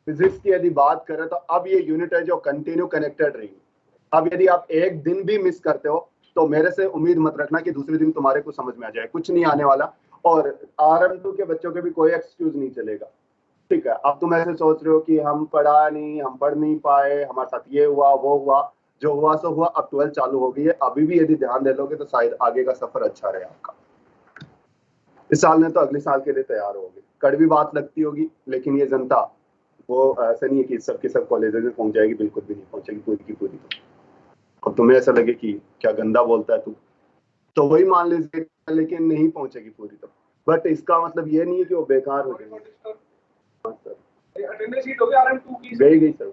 Physics की यदि बात करें तो अब ये यूनिट है जो कंटिन्यू कनेक्टेड रहेगी। अब यदि आप एक दिन भी मिस करते हो तो मेरे से उम्मीद मत रखना कि दूसरे दिन तुम्हारे को समझ में आ जाए, कुछ नहीं आने वाला। और RM2 के बच्चों के भी कोई एक्सक्यूज नहीं चलेगा, ठीक है। अब तुम ऐसे सोच रहे हो कि हम पढ़ा नहीं, हम पढ़ नहीं पाए, हमारे साथ ये हुआ वो हुआ, जो हुआ सो हुआ। अब 12 चालू हो गई है, अभी भी यदि ध्यान दे लोगे तो शायद आगे का सफर अच्छा रहे आपका। इस साल में तो अगले साल के लिए तैयार होगे। कड़वी बात लगती होगी, लेकिन ये जनता वो ऐसा नहीं है कि सबके सब कॉलेजेस में पहुंच जाएगी, बिल्कुल भी नहीं पहुंचेगी पूरी की पूरी। और तुम्हें ऐसा लगे कि क्या गंदा बोलता है तू, तो वही मान लीजिए, लेकिन नहीं पहुंचेगी पूरी। तो बट इसका मतलब ये नहीं है कि वो बेकार हो जाएगी। अटेंडेंस शीट हो गई RM2 की? गई सर,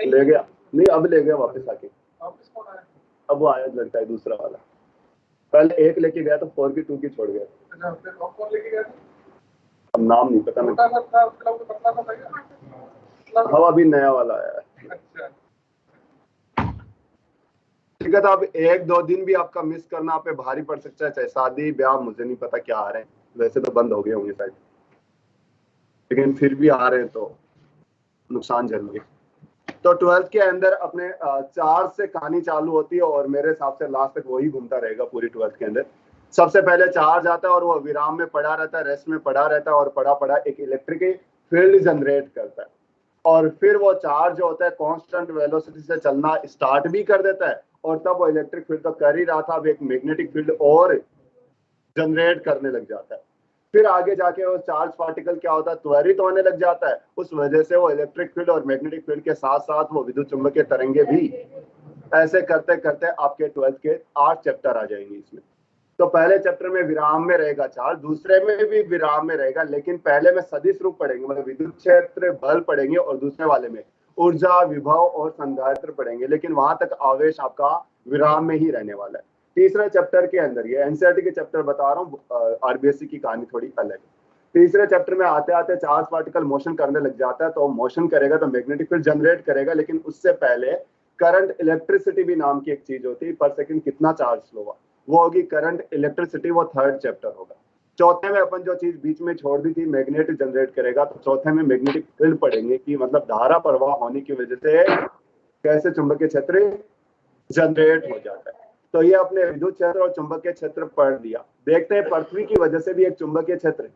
ले गया नहीं, अब ले गया वापस आके। अब वो आया लगता है दूसरा वाला, पहले एक लेके गया तो 4 की 2 की छोड़ गया। अब नाम नहीं पता मैं। हाँ अभी नया वाला आया है। ठीक है, तो अब 1-2 दिन भी आपका मिस करना आप पे भारी पड़ सकता है, चाहे शादी ब्याह, मुझे नहीं पता क्या आ रहे हैं, वैसे तो बंद हो गए होंगे शायद, लेकिन फिर भी आ रहे हैं तो नुकसान जरूर है। तो 12th के अंदर अपने 4 से कहानी चालू होती है और मेरे हिसाब से लास्ट तक वही घूमता रहेगा पूरी 12th के अंदर। सबसे पहले चार्ज आता है और वो विराम में पड़ा रहता है, रेस्ट में पड़ा रहता है, और पड़ा पड़ा एक इलेक्ट्रिक फील्ड जनरेट करता है। और फिर वो चार्ज होता है कांस्टेंट वेलोसिटी से चलना स्टार्ट भी कर देता है, और तब वो इलेक्ट्रिक फील्ड तो कर ही रहा था, अब एक मैग्नेटिक फील्ड और जनरेट करने लग जाता है। फिर आगे जाके वो चार्ज पार्टिकल क्या होता है, त्वरित होने लग जाता है। उस वजह से वो इलेक्ट्रिक फील्ड और मैग्नेटिक फील्ड के साथ साथ वो विद्युत चुंबकीय तरंगे भी, ऐसे करते करते आपके 12th के 8 चैप्टर आ जाएंगे इसमें। तो पहले चैप्टर में विराम में रहेगा चार्ज, दूसरे में भी विराम में रहेगा, लेकिन पहले में सदिश रूप पढ़ेंगे, मतलब विद्युत क्षेत्र बल पढ़ेंगे, और दूसरे वाले में ऊर्जा विभव और संधारित्र पढ़ेंगे, लेकिन वहां तक आवेश आपका विराम में ही रहने वाला है। तीसरे चैप्टर के अंदर, ये एनसीईआरटी के चैप्टर बता रहा हूँ, आरबीएससी की कहानी थोड़ी अलग है। तीसरे चैप्टर में आते आते चार्ज पार्टिकल मोशन करने लग जाता है, तो मोशन करेगा तो मैग्नेटिक फील्ड जनरेट करेगा, लेकिन उससे पहले करंट इलेक्ट्रिसिटी भी नाम की एक चीज होती है, पर सेकंड कितना चार्ज फ्लो हुआ, वो होगी करंट इलेक्ट्रिसिटी, वो 3rd चैप्टर होगा। चौथे में अपन जो चीज बीच में छोड़ दी थी, मैग्नेट जनरेट करेगा, तो चौथे में मैग्नेटिक फील्ड पढ़ेंगे कि मतलब धारा प्रवाह होने की वजह से कैसे चुंबकीय क्षेत्र जनरेट हो जाता है। तो ये अपने विद्युत क्षेत्र और चुंबकीय क्षेत्र पढ़ दिया। देखते हैं पृथ्वी की वजह से भी एक चुंबकीय क्षेत्र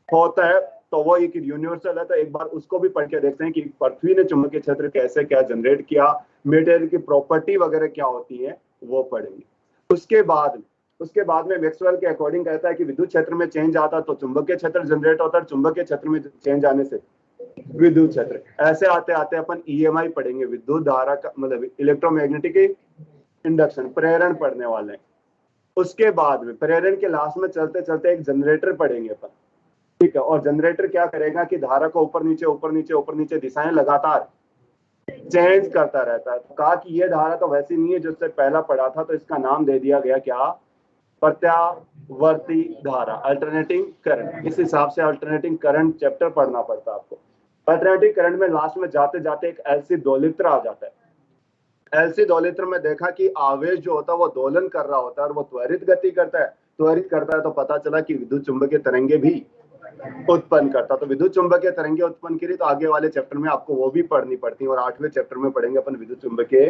होता है, तो वो एक यूनिवर्सल है, तो एक बार उसको भी पढ़ के देखते हैं कि पृथ्वी ने चुंबकीय क्षेत्र कैसे क्या जनरेट किया, मटेरियल की प्रॉपर्टी वगैरह क्या होती है वो पढ़ेंगे। उसके बाद में मैक्सवेल के अकॉर्डिंग कहता है कि विद्युत क्षेत्र में चेंज आता तो चुंबकीय क्षेत्र जनरेट होता है, चुंबकीय क्षेत्र में चेंज आने से विद्युत क्षेत्र। ऐसे आते आते अपन EMI पढ़ेंगे, विद्युत धारा का मतलब इलेक्ट्रोमैग्नेटिक इंडक्शन, प्रेरण पढ़ने वाले हैं। उसके बाद में प्रेरण के लास्ट में चलते चलते एक जनरेटर पढ़ेंगे अपन, ठीक है। और जनरेटर क्या करेगा कि धारा को ऊपर नीचे ऊपर नीचे ऊपर नीचे दिशाएं लगातार चेंज करता रहता है। तो कहा कि ये धारा तो वैसी नहीं है जो उससे पहला पढ़ा था, तो इसका नाम दे दिया गया क्या, प्रत्यावर्ती धारा, अल्टरनेटिंग करंट। इस हिसाब से अल्टरनेटिंग करंट चैप्टर पढ़ना पड़ता है आपको। अल्टरनेटिंग करंट में लास्ट में जाते जाते एक LC दोलित्र आ जाता है। LC दोलित्र में देखा कि आवेश जो होता है वो दोलन कर रहा होता है और वो त्वरित गति करता है। त्वरित करता है तो पता चला कि विद्युत चुंबकीय तरंगे भी उत्पन्न करता। तो विद्युत चुंबकीय तरंगे उत्पन्न करी तो आगे वाले चैप्टर में आपको वो भी पढ़नी पड़ती है, और 8वें चैप्टर में पढ़ेंगे अपन विद्युत चुंबकीय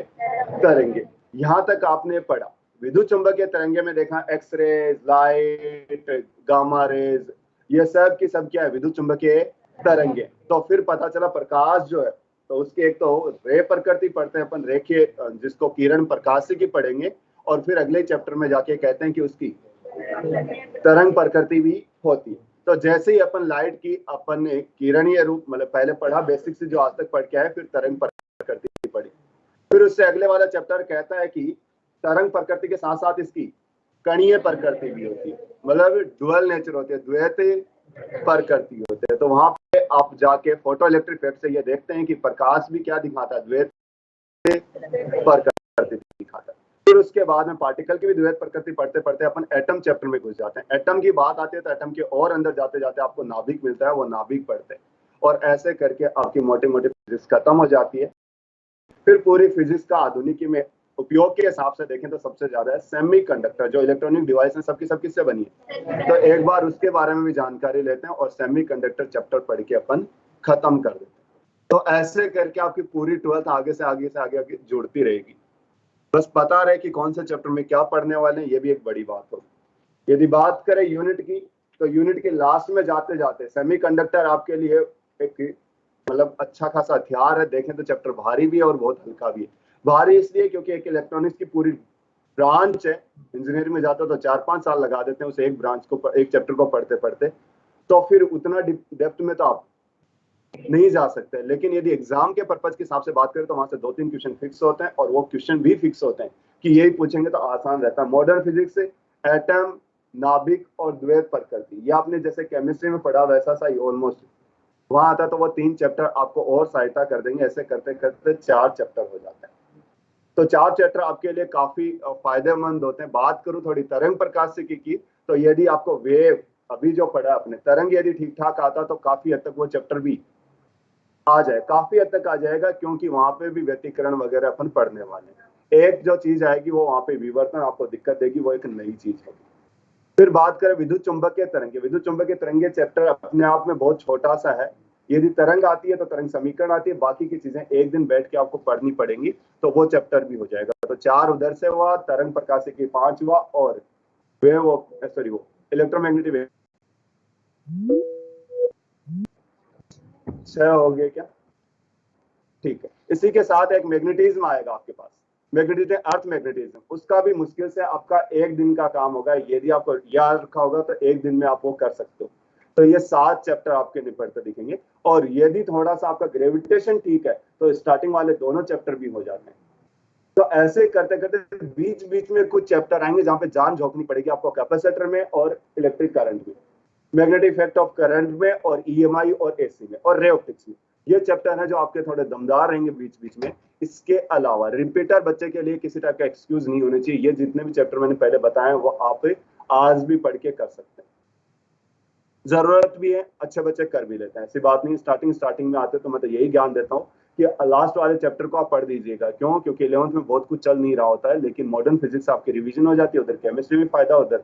तरंगे। यहां तक आपने पढ़ा। विद्युत चुंबकीय तरंगे में देखा एक्सरेज, लाइट, गामा रेज, ये सब की सब क्या है, विद्युत चुंबकीय तरंगे। तो फिर पता चला प्रकाश जो है, तो उसके एक तो रे प्रकृति पढ़ते हैं अपन, रेखीय जिसको किरण प्रकाश की पढ़ेंगे, और फिर अगले चैप्टर में जाके कहते हैं कि उसकी तरंग प्रकृति भी होती है। तो जैसे ही अपन लाइट की अपन ने किरणीय रूप मतलब पहले पढ़ा बेसिक से जो आज तक पढ़ के आए, फिर तरंग प्रकृति पढ़ी। फिर उससे अगले वाला चैप्टर कहता है कि तरंग प्रकृति के साथ साथ इसकी कणीय प्रकृति भी होती है, मतलब डुअल नेचर होती है, द्वैत प्रकृति होते हैं। तो वहां पे आप जाके फोटो इलेक्ट्रिक इफेक्ट से ये देखते हैं कि प्रकाश भी क्या दिखाता है, द्वैत प्रकृति दिखाता है। फिर उसके बाद में पार्टिकल की भी द्वैत प्रकृति पढ़ते पढ़ते अपन एटम चैप्टर में घुस जाते हैं। एटम की बात आती है तो एटम के और अंदर जाते जाते आपको नाभिक मिलता है, वो नाभिक पढ़ते हैं, और ऐसे करके आपकी मोटी मोटी फिजिक्स खत्म हो जाती है। फिर पूरी फिजिक्स का आधुनिक में उपयोग के हिसाब से देखें तो सबसे ज्यादा है सेमीकंडक्टर, जो इलेक्ट्रॉनिक डिवाइस है सबकी सब किससे बनी है। तो एक बार उसके बारे में भी जानकारी लेते हैं और सेमीकंडक्टर चैप्टर पढ़ के अपन खत्म कर देते हैं। तो ऐसे करके आपकी पूरी 12th आगे से आगे जुड़ती रहेगी। बस पता रहे कि कौन से चैप्टर में क्या पढ़ने वाले हैं, ये भी एक बड़ी बात होगी। यदि बात करें यूनिट की, तो यूनिट के लास्ट में जाते जाते सेमीकंडक्टर आपके लिए एक मतलब अच्छा खासा हथियार है। देखें तो चैप्टर भारी भी है और बहुत हल्का भी है। भारी इसलिए क्योंकि एक इलेक्ट्रॉनिक्स की पूरी ब्रांच है। इंजीनियरिंग में जाता तो 4-5 साल लगा देते हैं उस एक ब्रांच को, एक चैप्टर को पढ़ते पढ़ते, तो फिर उतना डेप्थ में तो आप नहीं जा सकते। लेकिन यदि एग्जाम के पर्पज के हिसाब से बात करें तो वहां से 2-3 क्वेश्चन फिक्स होते हैं, और वो क्वेश्चन भी फिक्स होते हैं कि यही पूछेंगे तो आसान रहता है। मॉडर्न फिजिक्स से एटम, नाभिक और द्वैत प्रकृति, ये आपने जैसे केमिस्ट्री में पढ़ा वैसा सा ही ऑलमोस्ट वहां आता, तो वो 3 चैप्टर आपको और सहायता कर देंगे। ऐसे करते करते 4 चैप्टर हो जाते हैं। तो 4 चैप्टर आपके लिए काफी फायदेमंद होते हैं। बात करूं थोड़ी तरंग प्रकाशिकी की, तो यदि आपको वेव अभी जो पढ़ा अपने तरंग यदि ठीक ठाक आता तो काफी हद तक वो चैप्टर भी आ जाए, काफी हद तक आ जाएगा, क्योंकि वहां पे भी व्यतिकरण वगैरह अपन पढ़ने वाले हैं। एक जो चीज आएगी वो वहां पे विवर्तन आपको दिक्कत देगी, वो एक नई चीज होगी। फिर बात करें विद्युत चुंबकीय तरंगे। विद्युत चुंबकीय तरंगे चैप्टर अपने आप में बहुत छोटा सा है। यदि तरंग आती है तो तरंग समीकरण आती है, बाकी की चीजें एक दिन बैठ के आपको पढ़नी पड़ेंगी, तो वो चैप्टर भी हो जाएगा। तो 4 उधर से हुआ, तरंग प्रकाशिकी 5 हुआ, और वो इलेक्ट्रोमैग्नेटिक वेव 6 हो गए क्या? ठीक है। इसी के साथ एक मैग्नेटिज्म आएगा आपके पास, मैग्नेटिज्म, अर्थ मैग्नेटिज्म। उसका भी मुश्किल से आपका एक दिन का काम होगा। यदि आपको याद रखा होगा तो एक दिन में आप वो कर सकते हो। तो ये 7 चैप्टर आपके निपटते दिखेंगे। और यदि थोड़ा सा आपका ग्रेविटेशन ठीक है तो स्टार्टिंग वाले दोनों चैप्टर भी हो जाते हैं। तो ऐसे करते करते बीच बीच में कुछ चैप्टर आएंगे जहां पे जान झोंकनी पड़ेगी आपको, कैपेसिटर में और इलेक्ट्रिक करंट में, मैग्नेटिक इफेक्ट ऑफ करंट में, और ईएमआई और एसी में, और रे ऑप्टिक्स में। ये चैप्टर है जो आपके थोड़े दमदार रहेंगे बीच बीच में। इसके अलावा रिपीटर बच्चे के लिए किसी टाइप का एक्सक्यूज नहीं होने चाहिए। ये जितने भी चैप्टर मैंने पहले बताए वो आप आज भी पढ़ के कर सकते हैं। जरूरत भी है, अच्छे बच्चे कर भी लेते हैं, ऐसी बात नहीं। स्टार्टिंग में आते तो मैं तो यही ज्ञान देता हूँ कि लास्ट वाले चैप्टर को आप पढ़ दीजिएगा। क्यों? क्योंकि 11th में बहुत कुछ चल नहीं रहा होता है, लेकिन मॉडर्न फिजिक्स आपकी रिवीजन हो जाती है, उधर केमिस्ट्री में फायदा, उधर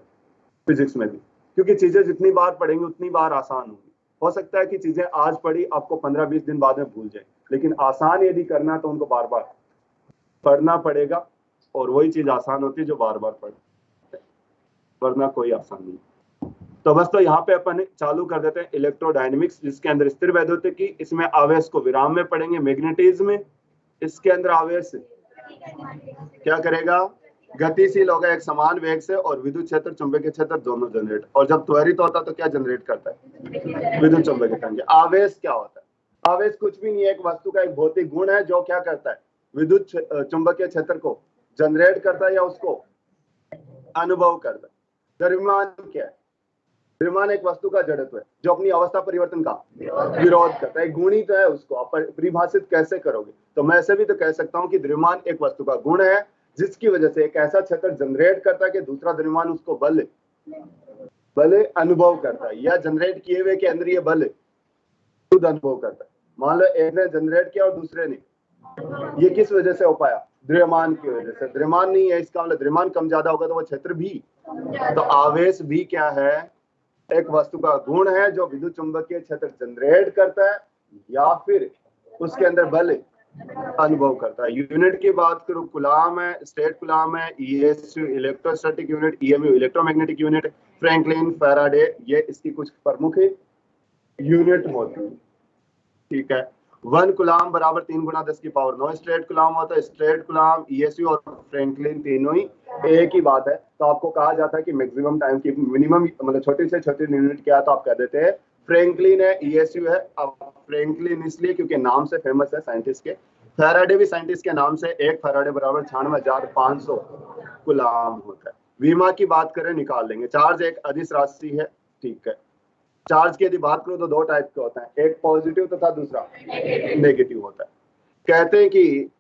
फिजिक्स में भी। क्योंकि चीजें जितनी बार पढ़ेंगे उतनी बार आसान होगी। हो सकता है कि चीजें आज पढ़ी आपको 15-20 दिन बाद में भूल जाए, लेकिन आसान यदि करना तो उनको बार बार पढ़ना पड़ेगा, और वही चीज आसान होती है जो बार बार पढ़, वरना कोई आसान नहीं। तो बस तो यहाँ पे अपन चालू कर देते हैं इलेक्ट्रोडायनेमिक्स, जिसके अंदर स्थिर वैद्युतिकी, इसमें आवेश को विराम में पढ़ेंगे। मैग्नेटिज्म में इसके अंदर आवेश क्या करेगा? गतिशील होगा एक समान वेग से, और विद्युत क्षेत्र चुंबकीय क्षेत्र दोनों जनरेट। और जब त्वरित होता तो क्या जनरेट करता है? विद्युत चुंबकीय तरंगे। आवेश क्या होता है? आवेश कुछ भी नहीं है, एक वस्तु का एक भौतिक गुण है जो क्या करता है? विद्युत चुंबकीय क्षेत्र को जनरेट करता है या उसको अनुभव करता है। द्रव्यमान क्या है? द्रव्यमान एक वस्तु का जड़त्व है जो अपनी अवस्था परिवर्तन का विरोध करता है। गुणी तो है, उसको आप परिभाषित कैसे करोगे? तो मैं ऐसे भी तो कह सकता हूं कि द्रव्यमान एक वस्तु का गुण है जिसकी वजह से एक ऐसा क्षेत्र जनरेट करता है कि दूसरा द्रव्यमान उसको बल अनुभव करता है, या जनरेट किए हुए के अंदर ये बल खुद अनुभव करता है। मान लो एक ने जनरेट किया और दूसरे ने, ये किस वजह से हो पाया? द्रव्यमान की वजह से। द्रव्यमान नहीं है, इसका मतलब द्रव्यमान कम ज्यादा होगा तो वो क्षेत्र भी। तो आवेश भी क्या है? एक वस्तु का गुण है जो विद्युत चुंबकीय क्षेत्र जनरेट करता है या फिर उसके अंदर बल अनुभव करता है। यूनिट की बात करूं, कूलाम है, स्टेट कूलाम है, ईएसयू electrostatic unit, EMU electromagnetic unit, Franklin, Faraday, ये इसकी कुछ प्रमुख यूनिट होती है। ठीक है। 1 कूलाम बराबर 3 × 10⁹ स्ट्रेट कूलाम होता है। स्ट्रेट कूलाम, ईएसयू और फ्रैंकलिन तीनों ही एक ही बात है। तो आपको कहा जाता है कि मैक्सिमम टाइम की मिनिमम मतलब छोटी से छोटी यूनिट क्या है, तो आप कह देते हैं फ्रैंकलिन है, ईएसयू है। अब फ्रैंकलिन इसलिए क्योंकि नाम से फेमस है साइंटिस्ट के। फैराडे भी साइंटिस्ट के नाम से, 1 फैराडे बराबर 96,500 कूलाम होता है। वीमा की बात करें, निकाल लेंगे। चार्ज एक अदिश राशि है। ठीक है। चार्ज की यदि बात करूं तो 2 टाइप के होता है, एक पॉजिटिव तथा दूसरा नेगेटिव होता है। कहते हैं कि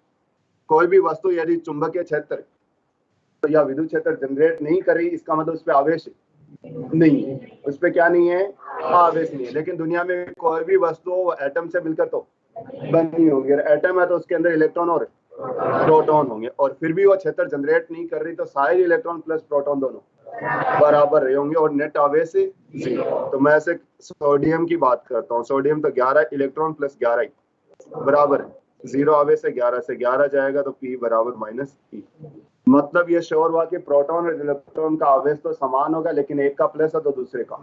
कोई भी वस्तु यदि चुंबकीय क्षेत्र तो या विद्युत क्षेत्र जनरेट नहीं कर रही, इसका मतलब उस पर आवेश नहीं है, उस पर क्या नहीं है? आवेश नहीं है। लेकिन दुनिया में कोई भी वस्तु एटम से मिलकर तो बनी होगी। एटम है तो उसके अंदर इलेक्ट्रॉन और प्रोटॉन होंगे, और फिर भी वो क्षेत्र जनरेट नहीं कर रही, तो सारे इलेक्ट्रॉन प्लस प्रोटॉन दोनों बराबर रहे होंगे, और नेट आवेश 0। तो मैं ऐसे सोडियम की बात करता हूँ। सोडियम तो 11 इलेक्ट्रॉन प्लस 11 बराबर है, 0 आवेश से 11 जाएगा तो P बराबर -E। मतलब ये श्योर हुआ कि प्रोटॉन और इलेक्ट्रॉन का आवेश तो समान होगा, लेकिन एक का प्लस है तो दूसरे का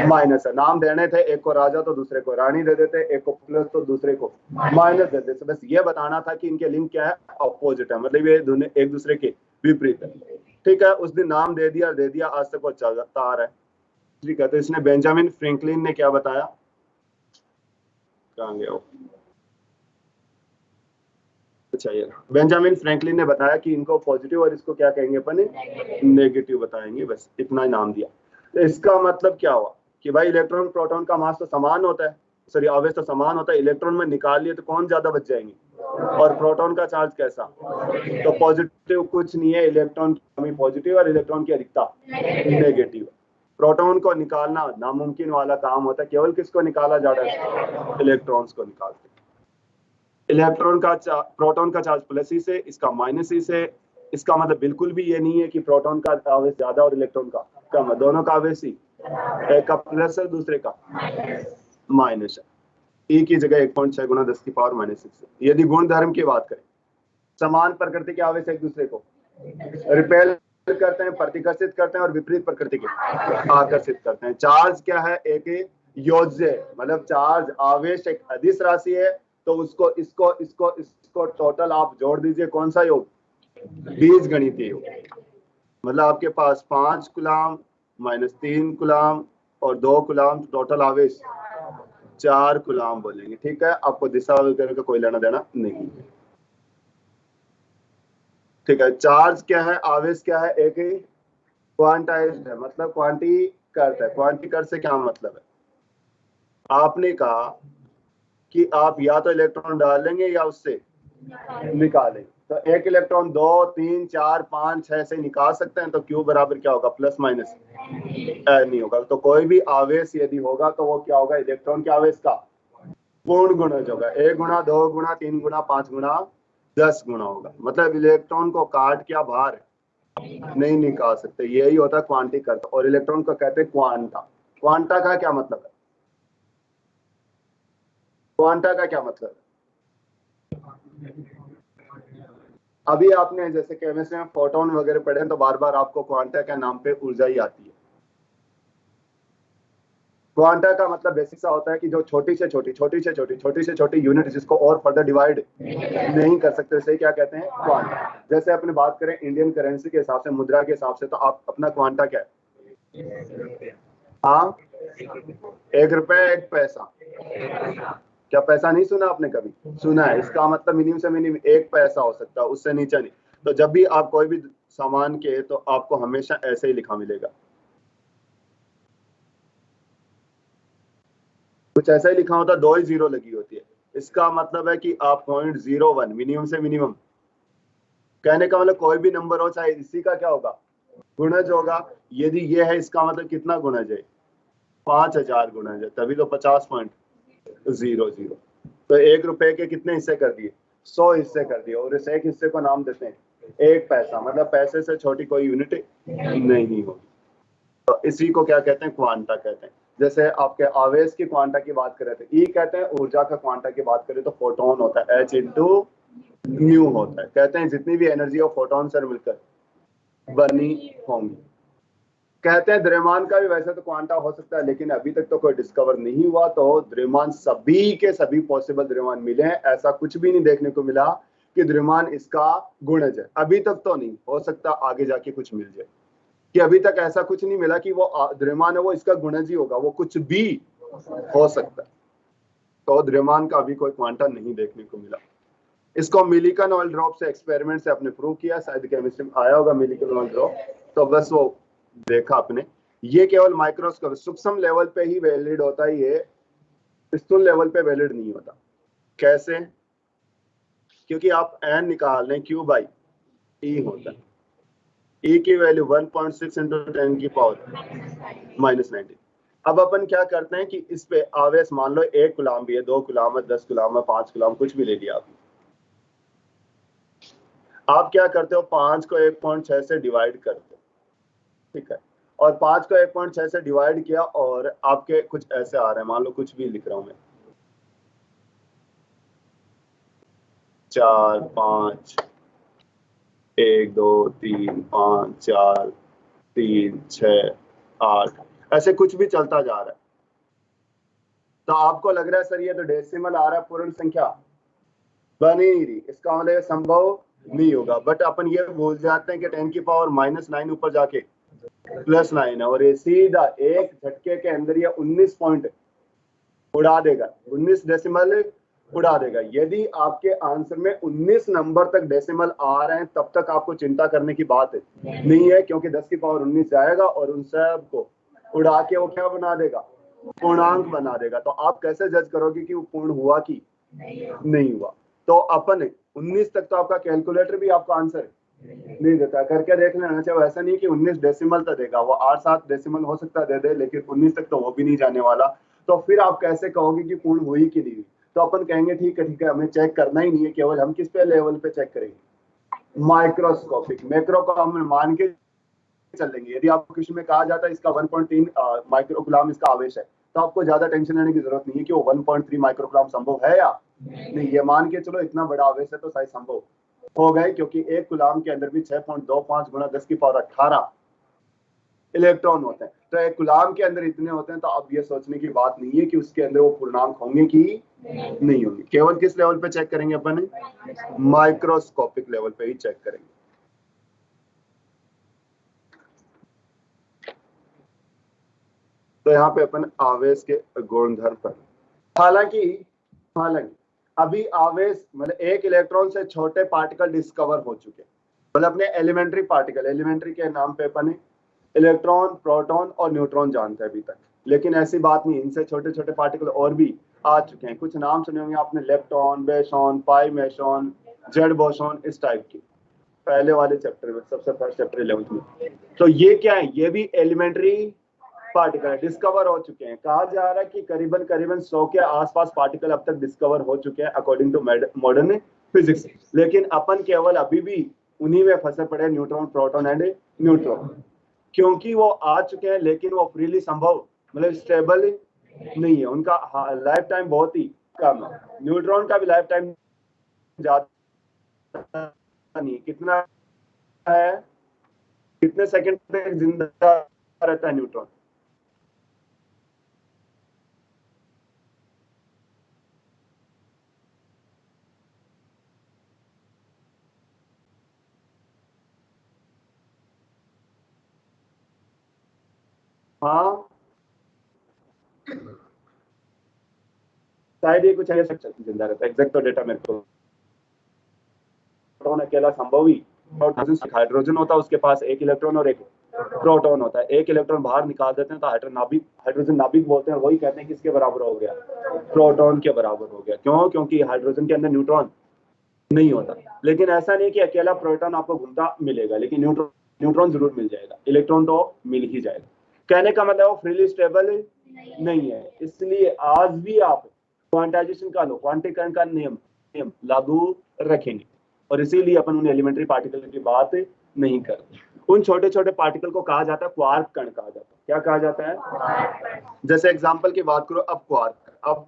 माइनस है। नाम देने थे, एक को राजा तो दूसरे को रानी दे देते, एक को प्लस तो दूसरे को माइनस दे देते। बस ये बताना था कि इनके लिंक क्या है, अपोजिट है, मतलब ये एक दूसरे के विपरीत है। ठीक है, उस दिन नाम दे दिया, आज तक वो चलता आ रहा है। ठीक है, तो इसने बेंजामिन फ्रैंकलिन ने क्या बताया, कहाँ गया वो, अच्छा ये बेंजामिन फ्रैंकलिन ने बताया कि इनको पॉजिटिव और इसको क्या कहेंगे अपन, नेगेटिव बताएंगे। बस इतना ही नाम दिया। तो इसका मतलब क्या हुआ कि भाई इलेक्ट्रॉन प्रोटॉन का मास तो समान होता है, सॉरी आवेश तो समान होता है, इलेक्ट्रॉन में निकाल लिए तो कौन ज्यादा बच जाएंगे, और प्रोटॉन का चार्ज कैसा, तो पॉजिटिव कुछ नहीं है, इलेक्ट्रॉन की कमी पॉजिटिव और इलेक्ट्रॉन की अधिकता नेगेटिव। प्रोटॉन को निकालना नामुमकिन वाला काम होता है, केवल किसको निकाला जा रहा है, इलेक्ट्रॉन्स को निकालते। इलेक्ट्रॉन का प्रोटॉन का चार्ज प्लस ई से, इसका माइनस ई से। इसका मतलब बिल्कुल भी ये नहीं है कि प्रोटॉन का आवेश ज्यादा और इलेक्ट्रॉन का कम है, दोनों का आवेश ही, एक का प्लस है दूसरे का माइनस है। ई की जगह 1.6 गुना 10 की पावर -6। यदि गुण धर्म की बात करें, समान प्रकृति के आवेश एक दूसरे को रिपेल करते हैं, प्रतिकर्षित करते हैं, और विपरीत प्रकृति के आकर्षित करते हैं। चार्ज क्या है, एक योज्य, मतलब चार्ज आवेश एक अदिश राशि है, तो उसको इसको टोटल आप जोड़ दीजिए, कौन सा योग, बीजगणितीय योग। मतलब आपके पास 5 कूलाम -3 कूलाम और 2 कूलाम, टोटल आवेश 4 कूलाम बोलेंगे। ठीक है, आपको दिशा वगैरह का कोई लेना देना नहीं। ठीक है, चार्ज क्या है, आवेश क्या है, एक ही क्वांटाइज्ड है, मतलब क्वांटी करता है। क्वांटी कर से क्या मतलब है, आपने कहा कि आप या तो इलेक्ट्रॉन डालेंगे या उससे निकालेंगे, तो एक इलेक्ट्रॉन 2 3 4 5 6 से निकाल सकते हैं, तो क्यू बराबर क्या होगा, प्लस माइनस नहीं होगा। तो कोई भी आवेश यदि होगा तो वो क्या होगा, इलेक्ट्रॉन के आवेश का पूर्ण गुणज होगा। 1 गुणा 2 गुणा 3 गुणा 5 गुणा 10 गुणा होगा। मतलब इलेक्ट्रॉन को काट क्या बाहर नहीं निकाल सकते, यही होता है क्वांटी करता। और इलेक्ट्रॉन को कहते हैं क्वांटा। क्वांटा का क्या मतलब है, क्वांटा का क्या मतलब है, अभी आपने जैसे केमिस्ट्री में फोटोन वगैरह पढ़े हैं, तो बार बार आपको क्वांटा के नाम पे ऊर्जा ही आती है। क्वांटा का मतलब बेसिक सा होता है कि जो छोटी से छोटी यूनिट जिसको और फर्दर डिवाइड नहीं कर सकते, उसे क्या कहते हैं, क्वांटा। जैसे अपने बात करें इंडियन करेंसी के हिसाब से, मुद्रा के हिसाब से, तो आप अपना क्वांटा क्या है, हाँ 1 रुपया 1 पैसा। क्या पैसा नहीं सुना आपने, कभी सुना है? इसका मतलब मिनिमम से मिनिमम 1 पैसा हो सकता है, उससे नीचे नहीं। तो जब भी आप कोई भी सामान के, तो आपको हमेशा ऐसे ही लिखा मिलेगा, कुछ ऐसा ही लिखा होता है, 2 ही 0 लगी होती है। इसका मतलब है कि आप 0.01 मिनिमम से मिनिमम, कहने का मतलब कोई भी नंबर हो, चाहे इसी का क्या होगा, गुणज होगा। यदि ये है, इसका मतलब कितना गुणज है, 5000 गुणज है, तभी तो 50.00। तो 1 रुपए के कितने हिस्से कर दिए, 100 हिस्से कर दिए, और इस एक हिस्से को नाम देते हैं 1 पैसा। मतलब पैसे से छोटी कोई यूनिट नहीं होगी। तो इसी को क्या कहते हैं, क्वांटा कहते हैं। जैसे आपके आवेश की क्वांटा की बात करें तो ई कहते हैं, ऊर्जा का क्वांटा की बात करें तो फोटोन होता है, H × न्यू होता है। कहते हैं जितनी भी एनर्जी हो फोटोन से मिलकर बनी होंगी। कहते हैं द्रव्यमान का भी वैसे तो क्वांटा हो सकता है, लेकिन अभी तक तो कोई डिस्कवर नहीं हुआ। तो द्रव्यमान सभी के सभी पॉसिबल द्रव्यमान मिले हैं, ऐसा कुछ भी नहीं देखने को मिला कि द्रव्यमान इसका गुणज है। अभी तक तो नहीं हो सकता, आगे जाके कुछ मिल जाए, कि अभी तक ऐसा कुछ नहीं मिला कि वो द्रव्यमान है वो इसका गुणज ही होगा, वो कुछ भी हो सकता है। तो द्रव्यमान का अभी कोई क्वांटा नहीं देखने को मिला। इसको मिलिकन ऑयल ड्रॉप से एक्सपेरिमेंट से अपने प्रूव किया, शायद केमिस्ट्री में आया होगा मिलिकन ऑयल ड्रॉप, तो बस वो देखा आपने। ये केवल माइक्रोस्कोप सूक्ष्म लेवल पे ही वैलिड होता है, ये स्थूल लेवल पे वैलिड नहीं होता। कैसे, क्योंकि आप n निकाल लें, Q/E होता है, E की वैल्यू 1.6 × 10⁻⁻⁹। अब अपन क्या करते हैं कि इस पे आवेश मान लो 1 कूलाम भी है, 2 कूलाम है, 10 कूलाम है, 5 कूलाम, कुछ भी ले लिया आपने। आप क्या करते हो, 5 को 1.6 से डिवाइड करते हो, ठीक है, और 5 को 1.6 से डिवाइड किया, और आपके कुछ ऐसे आ रहे हैं, मान लो कुछ भी लिख रहा हूं मैं, 4 5 1 2 3 5 4 3 6 8 ऐसे कुछ भी चलता जा रहा है। तो आपको लग रहा है सर ये तो डेसिमल आ रहा है, पूर्ण संख्या बन ही नहीं रही, इसका मतलब ये संभव नहीं होगा। बट अपन ये भूल जाते हैं कि 10 की पावर -9 ऊपर जाके +9 है, और ये सीधा एक झटके के अंदर ये 19 पॉइंट उड़ा देगा, 19 डेसिमल उड़ा देगा। यदि आपके आंसर में 19 नंबर तक डेसिमल आ रहे हैं तब तक आपको चिंता करने की बात नहीं है, क्योंकि 10 की पावर 19 जाएगा और उन सब को उड़ा के वो क्या बना देगा, पूर्णांक बना देगा। तो आप कैसे जज करोगे कि वो पूर्ण हुआ कि नहीं हुआ? तो अपन 19 तक तो आपका कैलकुलेटर भी आपको आंसर नहीं देता, करके देख लेना चाहिए। ऐसा नहीं कि 19 डेसिमल तक देगा, वो 8-7 डेसिमल हो सकता है दे दे, लेकिन 19 तक तो वो भी नहीं जाने वाला। तो फिर आप कैसे कहोगे कि पूर्ण हुई कि नहीं? तो अपन कहेंगे ठीक है हमें चेक करना ही नहीं है, केवल हम किस पे लेवल पे चेक करेंगे, माइक्रोस्कोपिक। मैक्रो को हम मान के चलेंगे। यदि आपको क्वेश्चन में कहा जाता है इसका 1.3 माइक्रोकूलम इसका आवेश है, तो आपको ज्यादा टेंशन लेने की जरूरत नहीं है कि वो 1.3 माइक्रोकूलम संभव है या नहीं। ये मान के चलो इतना बड़ा आवेश है तो शायद संभव हो गए, क्योंकि एक कूलम के अंदर भी 6.25 गुना 10 की पावर 18 इलेक्ट्रॉन होते हैं। तो एक कूलम के अंदर इतने होते हैं, तो अब ये सोचने की बात नहीं है कि उसके अंदर वो पूर्णांक होंगे कि नहीं होंगे। केवल किस लेवल पे चेक करेंगे अपन? माइक्रोस्कोपिक लेवल पे ही चेक करेंगे। तो यहाँ पे अपन आवेश के गुणधर्म पर, हालांकि अभी आवेश मतलब एक इलेक्ट्रॉन से छोटे पार्टिकल डिस्कवर हो चुके, मतलब अपने एलिमेंट्री पार्टिकल, एलिमेंट्री के नाम पे अपन इलेक्ट्रॉन, प्रोटॉन और न्यूट्रॉन जानते हैं अभी तक। लेकिन ऐसी बात नहीं, इनसे छोटे छोटे पार्टिकल और भी आ चुके हैं। कुछ नाम सुने होंगे आपने, लेप्टॉन, बेसॉन, पाई मेसॉन, जेड बोसॉन, इस टाइप की, पहले वाले चैप्टर में, सबसे फर्स्ट चैप्टर 11th में। तो ये क्या है? ये भी एलिमेंट्री पार्टिकल डिस्कवर हो चुके हैं। कहा जा रहा है कि करीबन 100 के आसपास पार्टिकल अब तक डिस्कवर हो चुके हैं अकॉर्डिंग टू मॉडर्न फिजिक्स। लेकिन अपन केवल अभी भी उन्हीं में फंसे पड़े, न्यूट्रॉन, प्रोटॉन एंड न्यूट्रॉन, क्योंकि वो आ चुके हैं लेकिन वो फ्रीली संभव मतलब स्टेबल नहीं है, उनका लाइफ टाइम बहुत ही कम है। न्यूट्रॉन का भी लाइफ टाइम ज्यादा नहीं, कितना है, कितने सेकंड तक जिंदा रहता है न्यूट्रॉन? हाँ शायद ये कुछ ऐसा जिंदा रहता है, एग्जैक्ट तो डेटा मेरे को, प्रोटॉन अकेला संभव ही, हाइड्रोजन होता है उसके पास एक इलेक्ट्रॉन और एक प्रोटॉन होता है। एक इलेक्ट्रॉन बाहर निकाल देते हैं तो हाइड्रोजन नाभिक बोलते हैं, वही कहते हैं किसके बराबर हो गया, प्रोटॉन के बराबर हो गया। क्यों? क्योंकि हाइड्रोजन के अंदर न्यूट्रॉन नहीं होता। लेकिन ऐसा नहीं कि अकेला प्रोटॉन आपको घूमता मिलेगा, लेकिन न्यूट्रॉन जरूर मिल जाएगा, इलेक्ट्रॉन तो मिल ही जाएगा। कहने का मतलब वो फ्रीली स्टेबल नहीं है, इसलिए आज भी आप क्वांटाइजेशन का लो, क्वांटीकरण का नियम लागू रखेंगे, और इसीलिए अपन उन एलिमेंट्री पार्टिकल की बात नहीं करते। उन छोटे छोटे पार्टिकल को कहा जाता है क्वार्क कण कहा जाता है। क्या कहा जाता है? जैसे एग्जांपल की बात करो, अब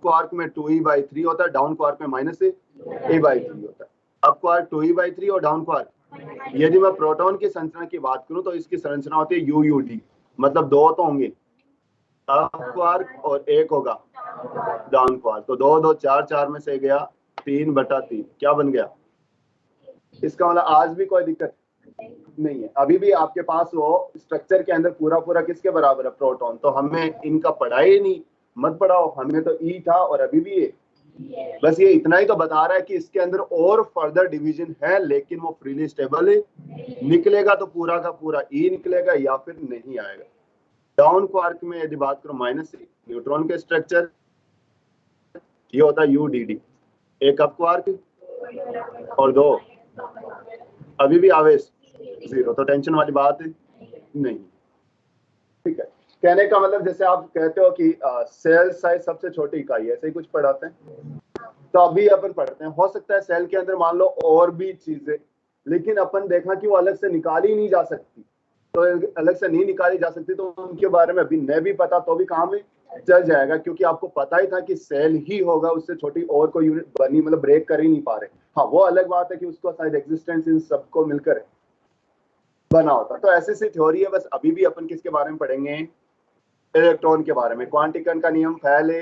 क्वार्क में 2e/3 होता है, डाउन क्वार्क में -a/3 होता है। अब क्वार्क 2e/3 और डाउन क्वार्क। यदि मैं प्रोटॉन की संरचना की बात करूं तो इसकी संरचना होती है UUD, मतलब दो तो होंगे, अप क्वार्क और एक होगा डाउन क्वार्क। तो 2 2 4 4 में से गया 3/3, क्या बन गया? इसका मतलब आज भी कोई दिक्कत नहीं है, अभी भी आपके पास वो स्ट्रक्चर के अंदर पूरा किसके बराबर है, प्रोटॉन। तो हमें इनका पढ़ाई नहीं, मत पढ़ाओ, हमें तो ई था और अभी भी है। बस ये इतना ही तो बता रहा है कि इसके अंदर और फर्दर डिवीजन है, लेकिन वो फ्रीली स्टेबल निकलेगा तो पूरा का पूरा ई निकलेगा या फिर नहीं आएगा। डाउन क्वार्क में यदि बात करो -e, न्यूट्रॉन के स्ट्रक्चर ये होता है UDD, एक अप क्वार्क और 2 अभी भी आवेश 0, तो टेंशन वाली बात नहीं। ठीक है, कहने का मतलब जैसे आप कहते हो कि सेल साइज सबसे छोटी इकाई है, ऐसे ही कुछ पढ़ाते हैं। तो अभी अपन पढ़ते हैं, हो सकता है सेल के अंदर मान लो और भी चीजें, लेकिन अपन देखा कि वो अलग से निकाली नहीं जा सकती। तो अलग से नहीं निकाली जा सकती तो उनके बारे में अभी नहीं भी पता तो भी काम चल जाएगा, क्योंकि आपको पता ही था कि सेल ही होगा, उससे छोटी और कोई यूनिट बनी, मतलब ब्रेक कर ही नहीं पा रहे। हाँ, वो अलग बात है कि उसको शायद एग्जिस्टेंस इन सबको मिलकर बना होता। तो ऐसी सी थ्योरी है। बस अभी भी अपन किसके बारे में पढ़ेंगे? इलेक्ट्रॉन के बारे में। क्वांटिकन का नियम पहले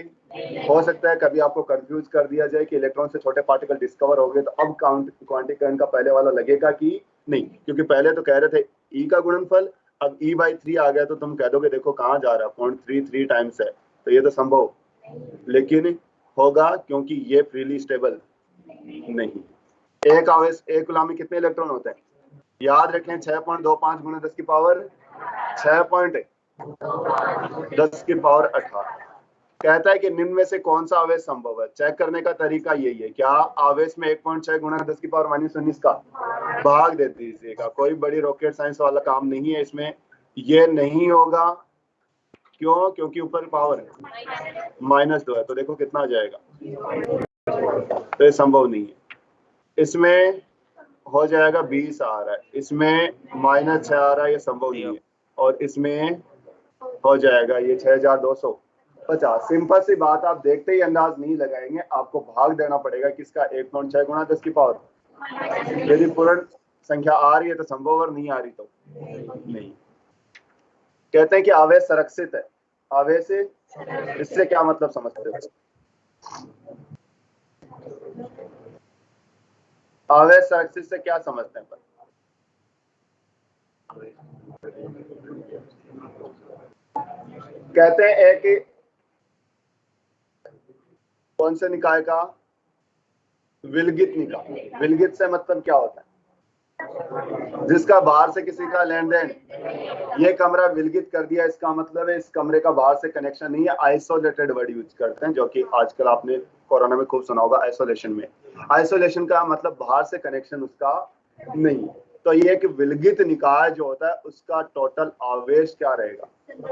हो सकता है कभी आपको कंफ्यूज कर दिया जाए कि इलेक्ट्रॉन से छोटे पार्टिकल डिस्कवर हो गए, तो अब क्वांटिकन का पहले वाला लगेगा कि नहीं, क्योंकि पहले तो कह रहे थे ई का गुणनफल, अब E/3 आ गया तो तुम कह दोगे देखो कहाँ जा रहा है, 0.33 टाइम्स है, तो ये तो संभव लेकिन होगा, क्योंकि ये फ्रीली स्टेबल नहीं। एक आवेश, एक कूलम में कितने इलेक्ट्रॉन होते हैं? याद रखें 6.25 × 10 की पावर 6.10⁸ कहता है कि निम्न में से कौन सा आवेश संभव है। चेक करने का तरीका यही है, क्या आवेश में 1.6 × 10⁻⁻19 का भाग देते दीजिएगा। कोई बड़ी रॉकेट साइंस वाला काम नहीं है इसमें, ये नहीं होगा। क्यों? क्योंकि ऊपर पावर -2 है, तो देखो कितना आ जाएगा, तो ये संभव नहीं है। इसमें हो जाएगा 20 आ रहा है, इसमें -6 आ रहा है, ये संभव नहीं है। और इसमें हो जाएगा ये 6250। सिंपल सी बात, आप देखते ही अंदाज नहीं लगाएंगे, आपको भाग देना पड़ेगा किसका? 1.6 × 10 की पावर। यदि पूर्ण संख्या आ रही है तो संभव, और नहीं आ रही तो नहीं। कहते हैं कि आवेश संरक्षित है। आवेश से इससे क्या मतलब समझते हो? आवेश संरक्षित से क्या समझते हैं? कहते हैं एक कौन से निकाय का? विलगित निकाय। विलगित से मतलब क्या होता है? जिसका बाहर से किसी का लेन देन। ये कमरा विलगित कर दिया, इसका मतलब है इस कमरे का बाहर से कनेक्शन नहीं है। आइसोलेटेड वर्ड यूज करते हैं, जो कि आजकल आपने कोरोना में खूब सुना होगा। आइसोलेशन में, आइसोलेशन का मतलब बाहर से कनेक्शन उसका नहीं। तो ये कि विलगित निकाय जो होता है उसका टोटल आवेश क्या रहेगा?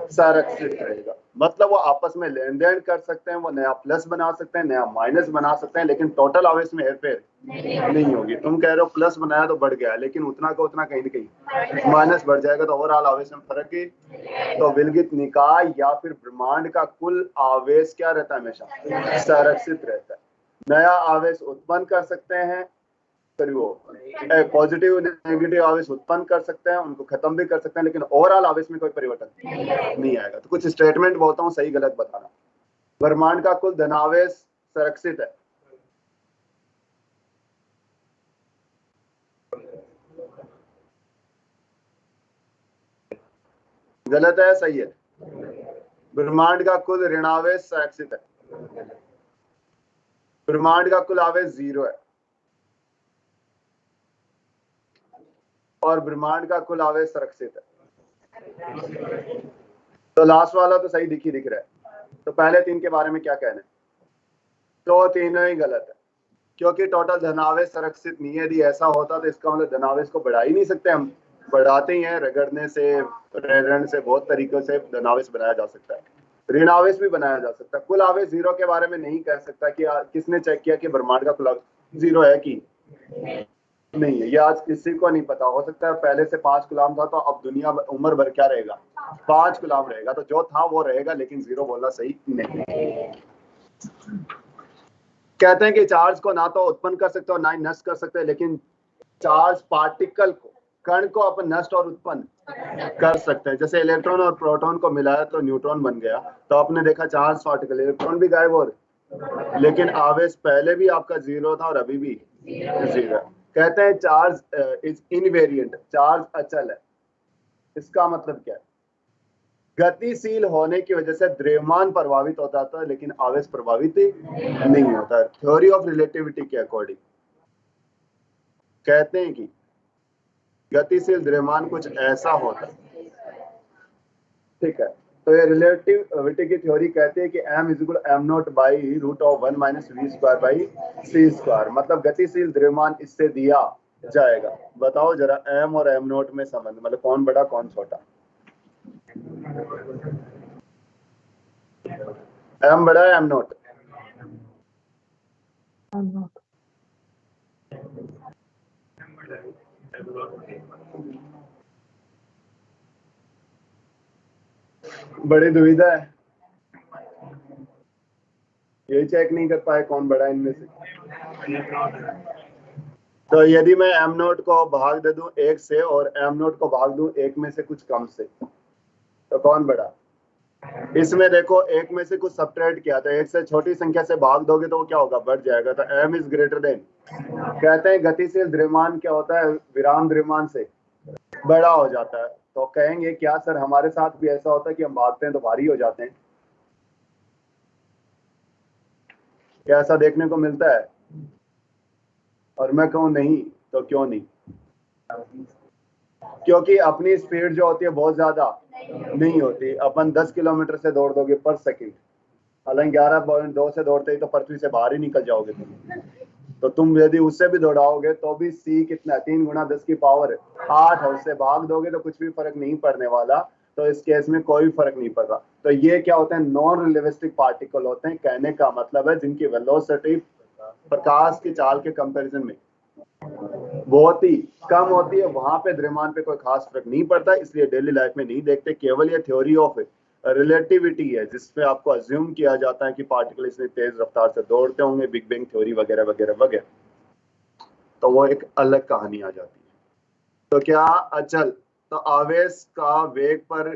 संरक्षित रहेगा। मतलब वो आपस में लेन देन कर सकते हैं, वो नया प्लस बना सकते हैं, नया माइनस बना सकते हैं, लेकिन टोटल आवेश में हेरफेर नहीं होगी। तुम कह रहे हो प्लस बनाया तो बढ़ गया, लेकिन उतना का उतना कहीं ना कहीं माइनस बढ़ जाएगा, तो ओवरऑल आवेश में फर्क ही। तो विलगित निकाय या फिर ब्रह्मांड का कुल आवेश क्या रहता है? हमेशा संरक्षित रहता है। नया आवेश उत्पन्न कर सकते हैं, फिर वो पॉजिटिव नेगेटिव आवेश उत्पन्न कर सकते हैं, उनको खत्म भी कर सकते हैं, लेकिन ओवरऑल आवेश में कोई परिवर्तन नहीं आएगा। तो कुछ स्टेटमेंट बोलता हूँ, सही गलत बताना। ब्रह्मांड का कुल धनावेश संरक्षित है। गलत है? सही है? ब्रह्मांड का कुल ऋणावेश संरक्षित है। ब्रह्मांड का कुल आवेश 0 है, और ब्रह्मांड का कुल आवेश संरक्षित है। तो लास्ट वाला तो सही दिख रहा है। तो पहले 3 के बारे में क्या कहना है? तो तीनों ही गलत है, क्योंकि टोटल धनावेश संरक्षित नहीं है। यदि ऐसा होता तो इसका मतलब धनावेश को बढ़ा ही नहीं सकते। हम बढ़ाते ही हैं, रगड़ने से, प्रेरण से, बहुत तरीकों से धनावेश बनाया जा सकता है, ऋणावेश भी बनाया जा सकता है। कुल आवेश 0 के बारे में नहीं कह सकता कि किसने चेक किया कि ब्रह्मांड का कुल आवेश 0 है कि नहीं है। ये आज किसी को नहीं पता। हो सकता है पहले से 5 कूलम था, तो अब दुनिया उम्र भर क्या रहेगा? 5 कूलम रहेगा। तो जो था वो रहेगा, लेकिन 0 बोलना सही नहीं। कहते हैं कि चार्ज को ना तो उत्पन्न कर सकते हो ना ही नष्ट कर सकते, लेकिन चार्ज पार्टिकल को, कण को अपन नष्ट और उत्पन्न कर सकते हैं। जैसे इलेक्ट्रॉन और प्रोटॉन को मिलाया तो न्यूट्रॉन बन गया, तो आपने देखा चार्ज पार्टिकल, इलेक्ट्रॉन भी गायब हो रहे, लेकिन आवेश पहले भी आपका 0 था और अभी भी 0 है। कहते हैं चार्ज इज इनवेरिएंट, चार्ज अचल है। इसका मतलब क्या है? गतिशील होने की वजह से द्रव्यमान प्रभावित हो जाता है, लेकिन आवेश प्रभावित नहीं होता है। थ्योरी ऑफ रिलेटिविटी के अकॉर्डिंग कहते हैं कि गतिशील द्रव्यमान कुछ ऐसा होता है, ठीक है। तो ये रिलेटिविटी की थ्योरी कहती है कि m = m0/√(1 - v²/c²। मतलब गतिशील द्रव्यमान इससे दिया जाएगा। बताओ जरा m और m0 में संबंध, मतलब कौन बड़ा कौन छोटा? m बड़ा है m0? बड़ी दुविधा है। ये चेक नहीं कर पाए कौन बड़ा है इनमें से। तो यदि मैं एम नोट को भाग दे दूं 1 से और एम नोट को भाग दूं 1 में से कुछ कम से, तो कौन बड़ा? इसमें देखो 1 में से कुछ सब्ट्रैक्ट किया था, 1 से छोटी संख्या से भाग दोगे तो वो क्या होगा? बढ़ जाएगा। तो m इज ग्रेटर देन, कहते हैं गतिशील द्रव्यमान क्या होता है? विराम द्रव्यमान से बड़ा हो जाता है। तो कहेंगे क्या सर हमारे साथ भी ऐसा होता है कि हम भागते हैं तो भारी हो जाते हैं? क्या ऐसा देखने को मिलता है? और मैं कहूँ नहीं, तो क्यों नहीं? क्योंकि अपनी स्पीड जो होती है बहुत ज्यादा नहीं होती। अपन 10 किलोमीटर से दौड़ दोगे पर सेकंड, हालांकि 11.2 से दौड़ते ही तो पृथ्वी से बाहर ही निकल जाओगे तुम। तो तुम यदि उससे भी दौड़ाओगे तो भी c कितना? 3 गुना 10 की पावर 8 है, उससे भाग दोगे तो कुछ भी फर्क नहीं पड़ने वाला। तो इस केस में कोई फर्क नहीं पड़ रहा। तो ये क्या होते हैं? नॉन रिलेटिविस्टिक पार्टिकल होते हैं। कहने का मतलब है जिनकी वेलोसिटी प्रकाश की चाल के कंपैरिजन में बहुत ही कम होती है, वहां पे द्रव्यमान पे कोई खास फर्क नहीं पड़ता, इसलिए डेली लाइफ में नहीं देखते। केवल ये थ्योरी ऑफ रिलेटिविटी है जिसमें आपको अज्यूम किया जाता है कि पार्टिकल इतनी तेज रफ्तार से दौड़ते होंगे, बिग बैंग थ्योरी वगैरह वगैरह वगैरह। तो वो एक अलग कहानी आ जाती है। तो क्या अचल, तो आवेश का वेग पर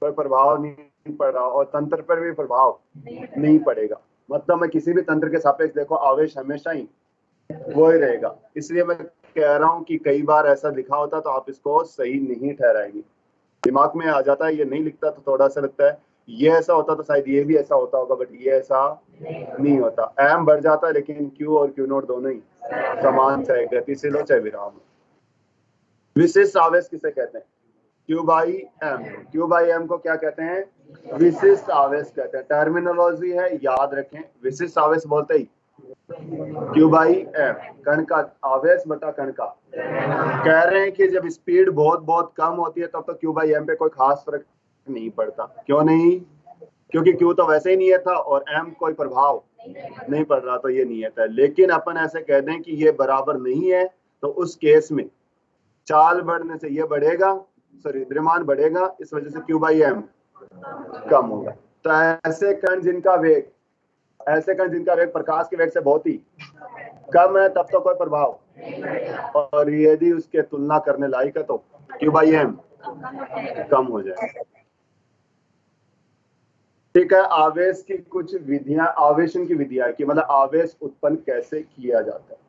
कोई प्रभाव नहीं पड़ रहा और तंत्र पर भी प्रभाव नहीं पड़ेगा। मतलब मैं किसी भी तंत्र के सापेक्ष देखो आवेश हमेशा ही वो ही रहेगा। इसलिए मैं कह रहा हूं कि कई बार ऐसा लिखा होता तो आप इसको सही नहीं ठहराएंगे। दिमाग में आ जाता है, ये नहीं लिखता तो थोड़ा सा लगता है ये ऐसा होता तो शायद ये भी ऐसा होता होगा, बट ये ऐसा नहीं होता। एम बढ़ जाता है लेकिन क्यू और क्यू नोट दोनों ही समान, चाहे गतिशील हो चाहे विराम हो। विशिष्ट आवेश किसे कहते हैं? Q by M. Q by M को क्या कहते हैं? विशिष्ट आवेश कहते हैं। टर्मिनोलॉजी है, याद रखें। विशिष्ट आवेश बोलते ही क्यू बाई एम, कण का आवेश बटा कण का। कह रहे हैं कि जब स्पीड बहुत बहुत कम होती है तब तो क्यू बाई एम पे कोई खास फर्क नहीं पड़ता। क्यों नहीं? क्योंकि क्यू तो वैसे ही नियत था और एम कोई प्रभाव नहीं पड़ रहा, तो ये नियत है। लेकिन अपन ऐसे कह दें कि ये बराबर नहीं है, तो उस केस में चाल बढ़ने से ये बढ़ेगा, सॉरी द्रव्यमान बढ़ेगा, इस वजह से क्यू बाई एम कम होगा। तो ऐसे कण जिनका वेग प्रकाश के वेग से बहुत ही कम है तब तो कोई प्रभाव, और यदि उसके तुलना करने लायक है तो क्यू बाई एम कम हो जाएगा। ठीक है, आवेश की कुछ विधियां, आवेशन की विधियां कि मतलब आवेश उत्पन्न कैसे किया जाता है।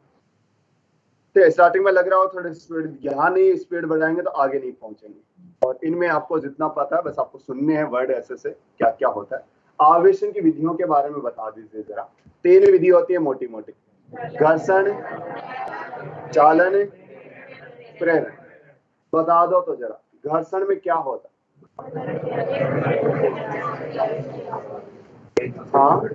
तो स्टार्टिंग में लग रहा हो थोड़ी स्पीड, यहाँ नहीं स्पीड बढ़ाएंगे तो आगे नहीं पहुंचेंगे। और इनमें आपको जितना पता है बस आपको सुनने हैं वर्ड ऐसे से क्या क्या होता है। आवेशन की विधियों के बारे में बता दीजिए जरा। 3 विधि होती है मोटी मोटी: घर्षण, चालन, प्रेरण। बता दो तो जरा, घर्षण में क्या होता है? हाँ,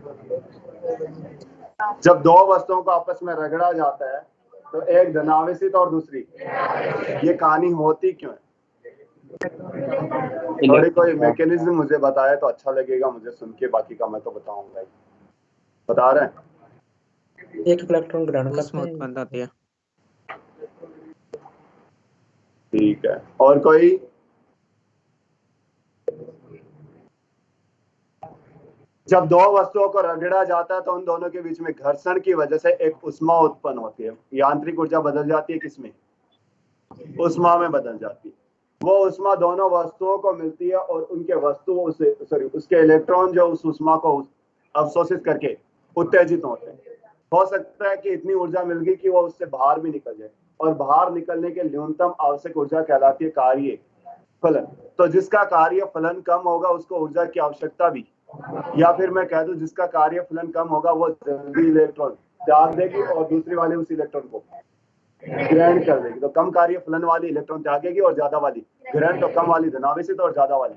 जब दो वस्तुओं को आपस में रगड़ा जाता है तो एक धनावेशित और दूसरी, ये कहानी होती क्यों है? थोड़ी कोई मैकेनिज्म मुझे बताया तो अच्छा लगेगा मुझे सुन के, बाकी का मैं तो बताऊंगा। बता रहे हैं एक इलेक्ट्रॉन ग्रहण करते हैं। ठीक है, और कोई? जब दो वस्तुओं को रगड़ा जाता है तो उन दोनों के बीच में घर्षण की वजह से एक उष्मा उत्पन्न होती है। यांत्रिक ऊर्जा बदल जाती है किसमें? उष्मा में बदल जाती है। वो उष्मा दोनों वस्तुओं को मिलती है और उनके उसके इलेक्ट्रॉन जो उस उष्मा को अवशोषित करके उत्तेजित होते हैं। हो सकता है कि इतनी ऊर्जा मिल गई कि वो उससे बाहर भी निकल जाए, और बाहर निकलने के न्यूनतम आवश्यक ऊर्जा कहलाती है कार्य फलन। तो जिसका कार्य फलन कम होगा उसको ऊर्जा की आवश्यकता भी, या फिर मैं कह दूं जिसका कार्य फलन कम होगा वो जल्दी इलेक्ट्रॉन त्याग देगी और दूसरी वाली उस इलेक्ट्रॉन को ग्रहण कर देगी। तो कम कार्य फलन वाली इलेक्ट्रॉन त्यागेगी और ज्यादा वाली ग्रहण, तो कम वाली धनावेशित और ज्यादा वाली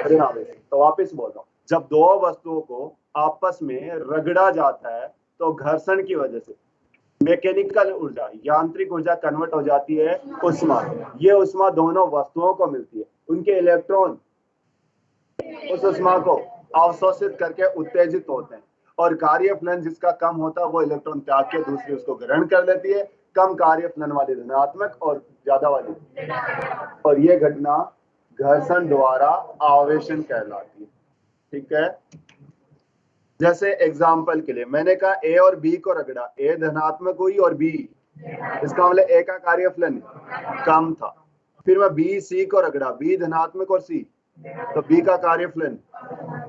ऋणावेशित। तो वापस बोल रहा हूं, जब दो वस्तुओं को आपस में रगड़ा जाता है तो घर्षण की वजह से मैकेनिकल ऊर्जा, यांत्रिक ऊर्जा कन्वर्ट हो जाती है उष्मा। ये उष्मा दोनों वस्तुओं को मिलती है, उनके इलेक्ट्रॉन उस उष्मा को अवशोषित करके उत्तेजित होते हैं, और कार्य फलन जिसका कम होता है वो इलेक्ट्रॉन त्याग के दूसरी उसको ग्रहण कर लेती है, कम कार्य फलन वाली धनात्मक और ज्यादा वाली, और ये घटना घर्षण द्वारा आवेशन कहलाती है। ठीक है, जैसे एग्जाम्पल के लिए मैंने कहा ए और बी को रगड़ा, ए धनात्मक हुई और बी, इसका मतलब ए का कार्यफलन कम था। फिर मैं बी सी को रगड़ा, बी धनात्मक और सी, तो बी का कार्यफलन।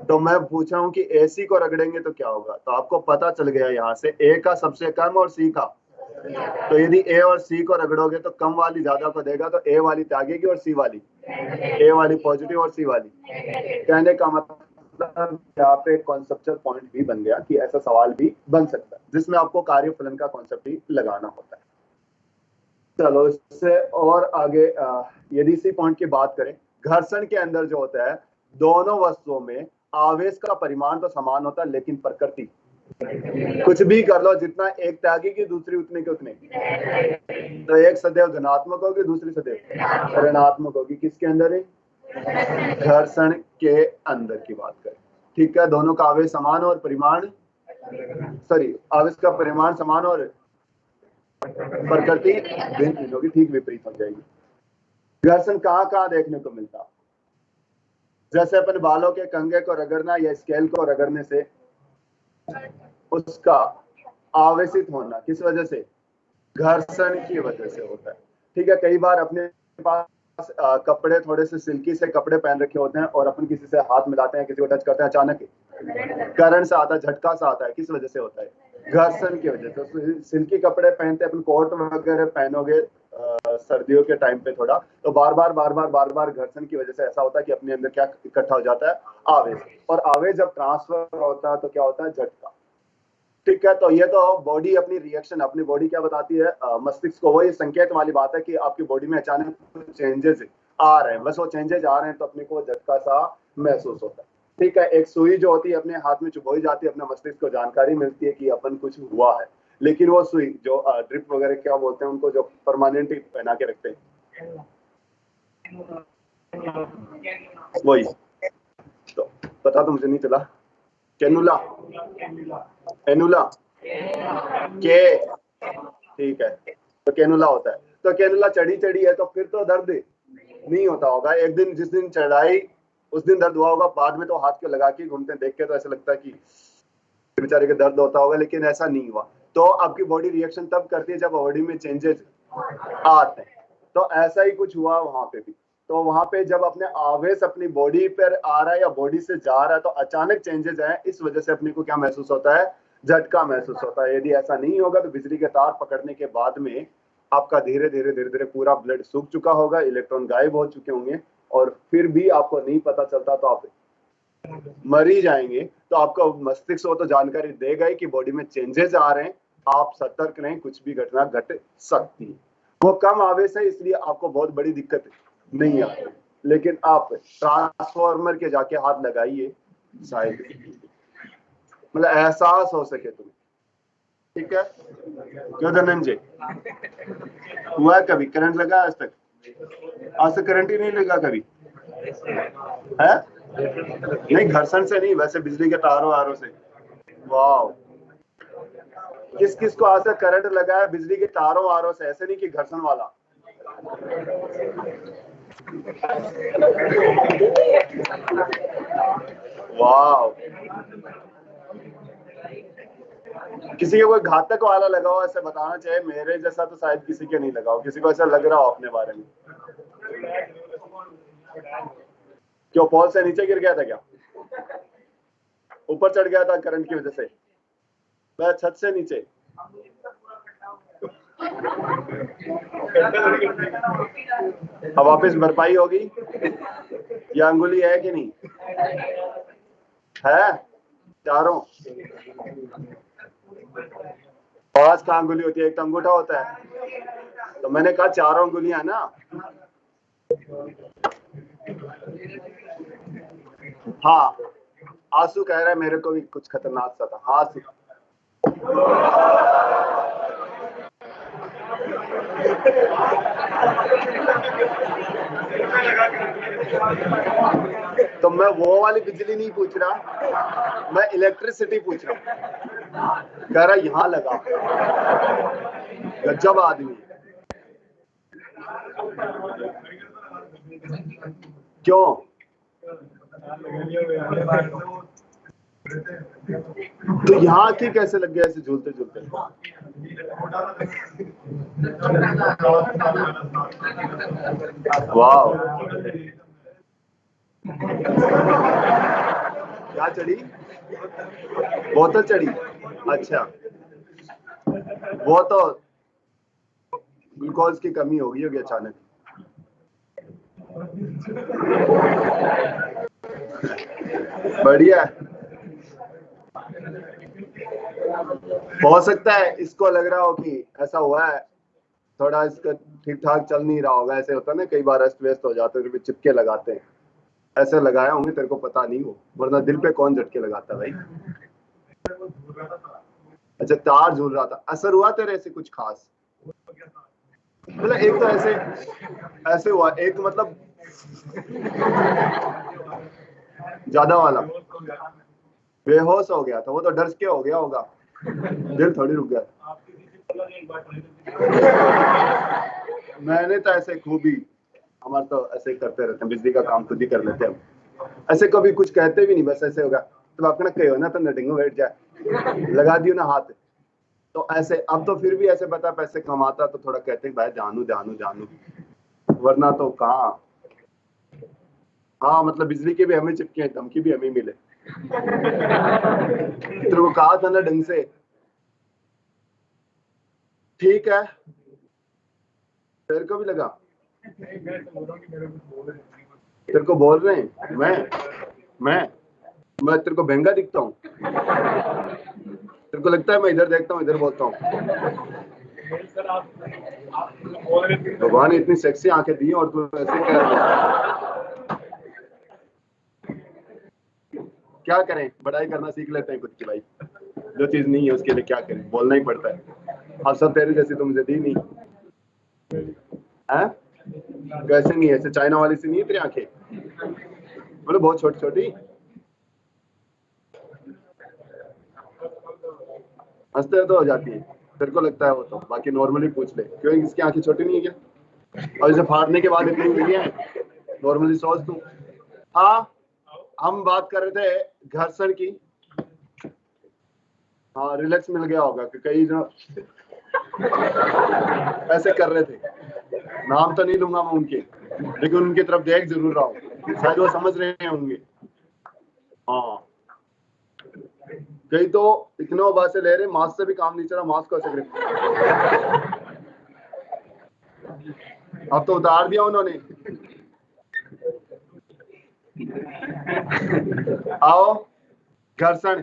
तो मैं पूछ रहा हूँ कि ए सी को रगड़ेंगे तो क्या होगा, तो आपको पता चल गया यहाँ से ए का सबसे कम और सी का। तो यदि ए और सी को रगड़ोगे तो कम वाली ज्यादा को देगा, तो ए वाली त्यागेगी और सी वाली, ए वाली पॉजिटिव और सी वाली। कहने का मतलब यहाँ पे कॉन्सेप्चुअल पॉइंट भी बन गया कि ऐसा सवाल भी बन सकता है जिसमें आपको कार्यफलन का कॉन्सेप्ट ही लगाना होता है। चलो इससे और आगे यदि इसी पॉइंट की बात करें, घर्षण के अंदर जो होता है दोनों वस्तुओं में आवेश का परिमाण तो समान होता है, लेकिन प्रकृति कुछ भी कर लो, जितना एक त्यागेगी दूसरी उतने के उतने, तो एक सदैव धनात्मक होगी दूसरी सदैव ऋणात्मक होगी। किसके अंदर है? घर्षण के अंदर की बात करें, ठीक है। दोनों का आवेश समान और परिमाण, सॉरी, आवेश का परिमाण समान और प्रकृति भिन्न होगी, ठीक विपरीत हो जाएगी। घर्षण कहाँ देखने को मिलता? जैसे अपन बालों के कंघे को रगड़ना या स्केल को रगड़ने से उसका आवेशित होना किस वजह से? घर्षण की वजह से होता है, ठीक है। कई बार अपने पास कपड़े थोड़े से सिल्की से कपड़े पहन रखे होते हैं और अपन किसी से हाथ मिलाते हैं, किसी को टच करते हैं, अचानक करंट सा आता है, झटका सा आता है, किस वजह से होता है? घर्षण की वजह से। तो सिल्की कपड़े पहनते अपन कोट वगैरह पहनोगे सर्दियों के टाइम पे थोड़ा, तो बार बार घर्षण की वजह से ऐसा होता है कि अपने अंदर क्या इकट्ठा हो जाता है? आवेश। और आवेश जब ट्रांसफर होता है तो क्या होता है? झटका, ठीक है। तो ये तो बॉडी अपनी रिएक्शन, अपनी बॉडी क्या बताती है मस्तिष्क को, वही संकेत वाली बात है कि आपकी बॉडी में अचानक कुछ चेंजेस आ रहे हैं, बस वो चेंजेस आ रहे हैं तो अपने को झटका सा महसूस होता है, ठीक है। एक सुई जो होती है अपने हाथ में चुभोई जाती है, अपने मस्तिष्क को जानकारी मिलती है कि अपन कुछ हुआ है, लेकिन वो सुई जो ड्रिप वगैरह क्या बोलते हैं उनको, जो परमानेंट पहना के रखते हैं, वही तो पता तो मुझे नहीं चला। कैनुला, एनुला के, ठीक है, तो कैनुला होता है। तो कैनुला चढ़ी है तो फिर तो दर्द नहीं होता होगा। एक दिन जिस दिन चढ़ाई उस दिन दर्द हुआ होगा, बाद में तो हाथ के लगा के घूमते देख के तो ऐसा लगता है कि बेचारे के दर्द होता होगा, लेकिन ऐसा नहीं हुआ। तो आपकी बॉडी रिएक्शन तब करती है जब बॉडी में चेंजेस आते हैं, तो ऐसा ही कुछ हुआ वहां पे भी। तो वहां पे जब अपने आवेश अपनी बॉडी पर आ रहा है या बॉडी से जा रहा है तो अचानक चेंजेस आए, इस वजह से अपने को क्या महसूस होता है? झटका महसूस होता है। यदि ऐसा नहीं होगा तो बिजली के तार पकड़ने के बाद में आपका धीरे धीरे पूरा ब्लड सूख चुका होगा, इलेक्ट्रॉन गायब हो चुके होंगे, और फिर भी आपको नहीं पता चलता तो आप मर ही जाएंगे। तो आपका मस्तिष्क वो तो जानकारी देगा ही कि बॉडी में चेंजेस आ रहे हैं, आप सतर्क रहें, कुछ भी घटना घट सकती है। वो कम आवेश है इसलिए आपको बहुत बड़ी दिक्कत नहीं आती, लेकिन आप ट्रांसफॉर्मर के जाके हाथ लगाइए, शायद मतलब एहसास हो सके तुम्हें, ठीक है। क्यों धनंजय, हुआ है कभी करंट लगा आज तक? आज तक करंट ही नहीं लगा कभी है? नहीं, घर्षण से नहीं, वैसे बिजली के तारों आरों से। वाह, किस किस को आज तक करंट लगा है बिजली के तारों आरों से? ऐसे नहीं कि घर्षण वाला। वाह, किसी के कोई घातक वाला लगा हो ऐसे बताना चाहिए, मेरे जैसा तो शायद किसी के नहीं लगा हो, किसी को ऐसा लग रहा हो अपने बारे में। क्यों, पोल से नीचे गिर गया था क्या? ऊपर चढ़ गया था करंट की वजह से? मैं छत से नीचे। अब वापस भरपाई होगी या अंगुली है कि नहीं है? चारों पांच कहाँ अंगुली होती है? एक तो अंगूठा होता है, तो मैंने कहा चारों अंगुलियां ना। हाँ, आंसू कह रहा है मेरे को भी कुछ खतरनाक सा था। हाँ आंसू, तो मैं वो वाली बिजली नहीं पूछ रहा, मैं इलेक्ट्रिसिटी पूछ रहा हूँ। कह रहा यहां लगा, गजब आदमी। क्यों? तो यहाँ की कैसे लग गया ऐसे झूलते झूलते? वाह, क्या चढ़ी? बोतल चढ़ी? अच्छा, वो तो ग्लूकोज की कमी होगी अचानक। बढ़िया, हो सकता है इसको लग रहा हो कि ऐसा हुआ है, थोड़ा इसका ठीक ठाक चल नहीं रहा होगा, ऐसे होता है ना कई बार अस्त व्यस्त हो जाते हैं, चिपके लगाते हैं, ऐसे लगाया होंगे, तेरे को पता नहीं हो, वरना दिल पे कौन झटके लगाता है भाई। अच्छा, तार झूल रहा था, असर हुआ तेरे ऐसे कुछ खास? मतलब एक तो ऐसे हुआ, एक मतलब ज्यादा वाला बेहोश हो गया था, वो तो डर के हो गया होगा, दिल थोड़ी रुक गया। मैंने तो ऐसे खूब ही, हमारे तो ऐसे करते रहते हैं, बिजली का काम खुद ही कर लेते हैं, ऐसे कभी कुछ कहते भी नहीं, बस ऐसे होगा तो अपना कहो ना तो नटिंगो बैठ जाए, लगा दियो ना हाथ, तो ऐसे। अब तो फिर भी ऐसे बता पैसे कमाता तो थोड़ा कहते भाई जानू जानू जानू, वरना तो कहाँ। हाँ मतलब बिजली के भी हमें चिपके हैं, धमकी भी हमें मिले। तेरे को कहा था ना ढंग से, ठीक है, तेरे को भी लगा, तेरे को बोल रहे हैं, मैं तेरे को महंगा दिखता हूँ? तेरे को लगता है मैं इधर देखता हूँ इधर बोलता हूँ? भगवान ने इतनी सेक्सी आंखें दी और तू ऐसे कह रहा है। क्या करें, बड़ाई करना सीख लेते हैं खुद की भाई, जो चीज नहीं है उसके लिए क्या करें, बोलना ही पड़ता है। अब सब तेरे जैसी तो मुझे दी नहीं है, कैसे नहीं, ऐसे चाइना वाली सी नहीं है तेरी आंखें, बोले बहुत छोटी छोटी, हंसते तो हो जाती है, तेरे को लगता है वो तो, बाकी नॉर्मली पूछ ले क्यों इसकी आंखें छोटी नहीं है क्या, और इसे फाड़ने के बाद इतनी हुई है, नॉर्मली सोच तू। हाँ, हम बात कर रहे थे घर्षण की। हाँ, रिलैक्स मिल गया होगा कि कई जो ऐसे कर रहे थे, नाम तो नहीं लूंगा मैं उनके, लेकिन उनकी तरफ देख जरूर रहा हूँ, शायद वो समझ रहे होंगे। हाँ, कई तो इतने बात से ले रहे, मास्क से भी काम नहीं चला, मास्क को ऐसे अब तो उतार दिया उन्होंने। आओ, घर्षण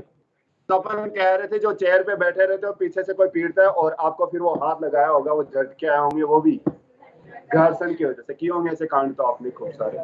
तो अपन कह रहे थे, जो चेयर पे बैठे रहते हो पीछे से कोई पीटता है और आपको फिर वो हाथ लगाया होगा, वो झटके आए होंगे, वो भी घर्षण की वजह से किए होंगे ऐसे कांड तो आपने खूब सारे।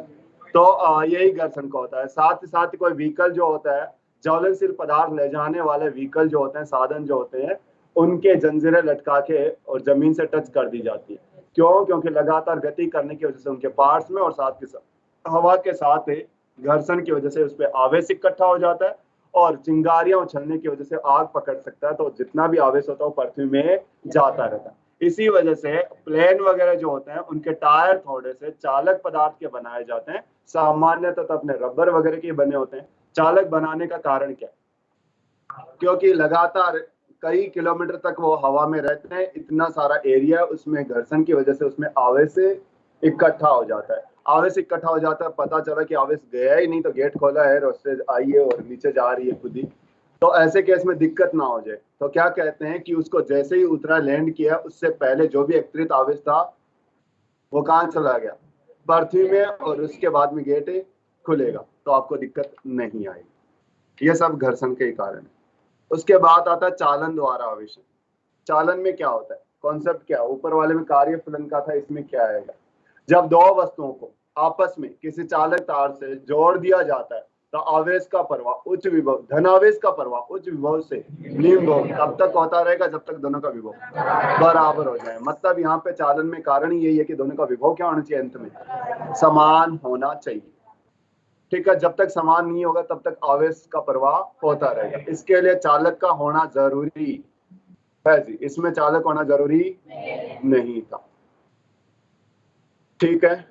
तो यही घर्षण का होता है। साथ ही साथ कोई व्हीकल जो होता है, ज्वलनशील पदार्थ ले जाने वाले व्हीकल जो होते हैं, साधन जो होते हैं, उनके जंजीरें लटका के और जमीन से टच कर दी जाती है। क्यों? क्योंकि लगातार गति करने की वजह से उनके पार्ट्स में और साथ के साथ हवा के साथ घर्षण की वजह से उस पर आवेश इकट्ठा हो जाता है और चिंगारियां उछलने की वजह से आग पकड़ सकता है, तो जितना भी आवेश होता है वो पृथ्वी में जाता रहता है। इसी वजह से प्लेन वगैरह जो होते हैं उनके टायर थोड़े से चालक पदार्थ के बनाए जाते हैं, सामान्यतः तो अपने रबर वगैरह के बने होते हैं। चालक बनाने का कारण क्या है? क्योंकि लगातार कई किलोमीटर तक वो हवा में रहते हैं, इतना सारा एरिया, उसमें घर्षण की वजह से उसमें आवेश इकट्ठा हो जाता है। आवेश इकट्ठा हो जाता है, पता चला कि आवेश गया ही नहीं, तो गेट खोला है, रोस्टेज आई है और नीचे जा रही है खुद ही, तो ऐसे केस में दिक्कत ना हो जाए तो क्या कहते हैं कि उसको जैसे ही उतरा, लैंड किया, उससे पहले जो भी एकत्रित आवेश था वो कहाँ चला गया? पृथ्वी में, और उसके बाद में गेट खुलेगा तो आपको दिक्कत नहीं आएगी। ये सब घर्षण के कारण है। उसके बाद आता है चालन द्वारा आवेशन। चालन में क्या होता है, कॉन्सेप्ट क्या, ऊपर वाले में कार्य फलन का था, इसमें क्या आएगा? जब दो वस्तुओं को आपस में किसी चालक तार से जोड़ दिया जाता है तो आवेश का प्रवाह उच्च विभव, धनावेश का प्रवाह उच्च विभव से निम्न विभव तब तक होता रहेगा जब तक दोनों का विभव बराबर हो जाए। मतलब यहाँ पे चालन में कारण यही है कि दोनों का विभव क्या होना चाहिए, अंत में समान होना चाहिए। ठीक है, जब तक समान नहीं होगा तब तक आवेश का प्रवाह होता रहेगा। इसके लिए चालक का होना जरूरी है जी, इसमें चालक होना जरूरी नहीं था। ठीक है,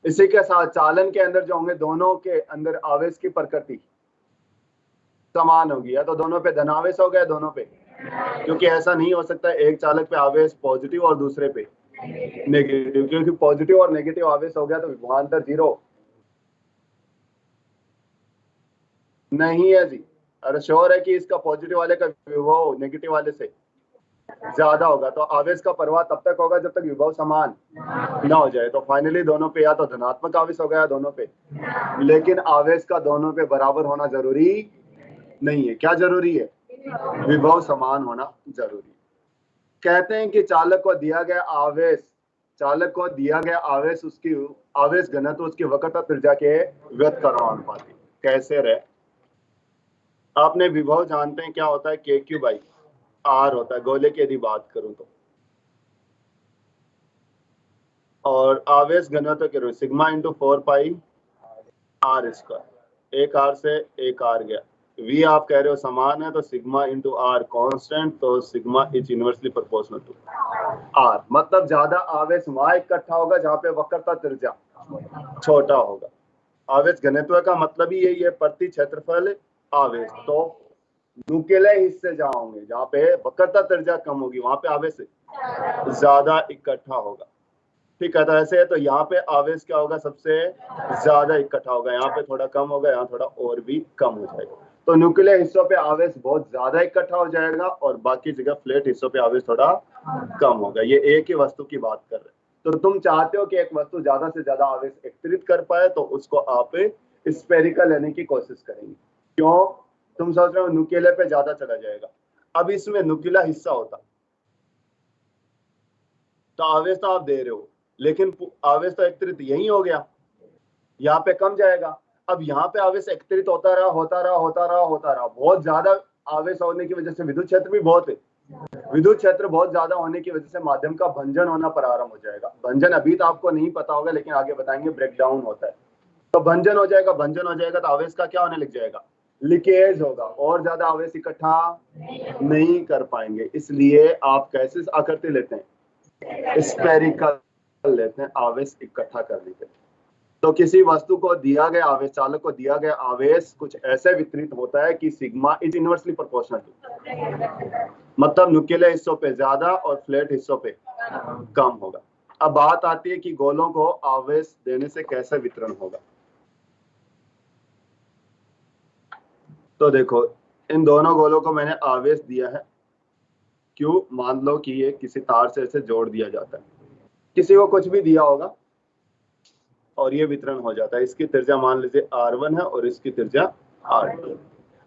इसी के साथ चालन के अंदर जो होंगे, दोनों के अंदर आवेश की प्रकृति समान हो गया, तो दोनों पे धनावेश हो गया दोनों पे, क्योंकि ऐसा नहीं हो सकता एक चालक पे आवेश पॉजिटिव और दूसरे पे नेगेटिव, क्योंकि पॉजिटिव और नेगेटिव आवेश हो गया तो विभवांतर जीरो नहीं है जी। अरे श्योर है कि इसका पॉजिटिव वाले का विभव नेगेटिव वाले से ज्यादा होगा, तो आवेश का प्रवाह तब तक होगा जब तक विभव समान ना हो जाए। तो फाइनली दोनों पे या तो धनात्मक आवेश हो गया दोनों पे, लेकिन आवेश का दोनों पे बराबर होना जरूरी नहीं है। क्या जरूरी है? विभव समान होना जरूरी। कहते हैं कि चालक को दिया गया आवेश उसकी आवेश घनत्व उसकी वक्रता त्रिज्या के व्युत्क्रमानुपाती। कैसे रहे? आपने विभव जानते हैं क्या होता है? के क्यू बाई आर होता है गोले की यदि बात करूं तो, और आवेश घनत्व के रूप sigma into 4 pi R square. एक आर से एक आर गया, वी आप कह रहे हो समान है तो सिग्मा इंटू आर कॉन्स्टेंट, तो sigma is inversely proportional to R. मतलब ज्यादा आवेश वहां इकट्ठा होगा जहां पे वक्रता त्रिज्या छोटा होगा। आवेश घनत्व का मतलब ही यही है, प्रति क्षेत्रफल आवेश। तो नुकीले हिस्से जहां होंगे जहां पे वक्रता त्रिज्या कम होगी वहां पे आवेश ज्यादा इकट्ठा होगा। ठीक है, तो ऐसे है तो यहाँ पे आवेश क्या होगा? सबसे ज्यादा इकट्ठा होगा, यहाँ पे थोड़ा कम होगा, यहाँ थोड़ा और भी कम हो जाएगा। तो न्यूक्लियर हिस्सों पे आवेश बहुत ज्यादा इकट्ठा हो जाएगा और बाकी जगह फ्लैट हिस्सों पे आवेश थोड़ा कम होगा। ये एक ही वस्तु की बात कर रहे हैं। तो तुम चाहते हो कि एक वस्तु ज्यादा से ज्यादा आवेश एकत्रित कर पाए, तो उसको आप स्फेरिकल लेने की कोशिश करेंगे। क्यों? तुम सोच रहे हो नुकीले पे ज्यादा चला जाएगा। अब इसमें नुकीला हिस्सा होता तो आवेश तो आप दे रहे हो, लेकिन आवेश तो एकत्रित यही हो गया, यहाँ पे कम जाएगा। अब यहाँ पे आवेश एकत्रित होता रहा, बहुत ज्यादा आवेश होने की वजह से विद्युत क्षेत्र भी बहुत है। विद्युत क्षेत्र बहुत ज्यादा होने की वजह से माध्यम का भंजन होना प्रारंभ हो जाएगा। भंजन अभी तो आपको नहीं पता होगा, लेकिन आगे बताएंगे ब्रेकडाउन होता है। तो भंजन हो जाएगा तो आवेश का क्या होने लग जाएगा? लीकेज होगा, और ज्यादा आवेश इकट्ठा नहीं कर पाएंगे। इसलिए आप कैसे आकृति लेते हैं? स्फेरिकल लेते हैं आवेश इकट्ठा करने के लिए। तो किसी वस्तु को दिया गया आवेश, चालक को दिया गया आवेश कुछ ऐसे वितरित होता है कि sigma is inversely proportional to, मतलब नुकीले हिस्सों पे ज्यादा और फ्लैट हिस्सों पे कम होगा। अब बात आती है कि गोलों को आवेश देने से कैसे वितरण होगा। तो देखो, इन दोनों गोलों को मैंने आवेश दिया है क्यों? मान लो कि ये किसी तार से ऐसे जोड़ दिया जाता है, किसी को कुछ भी दिया होगा और ये वितरण हो जाता है। इसकी त्रिज्या मान लीजिए R1 है और इसकी त्रिज्या R2।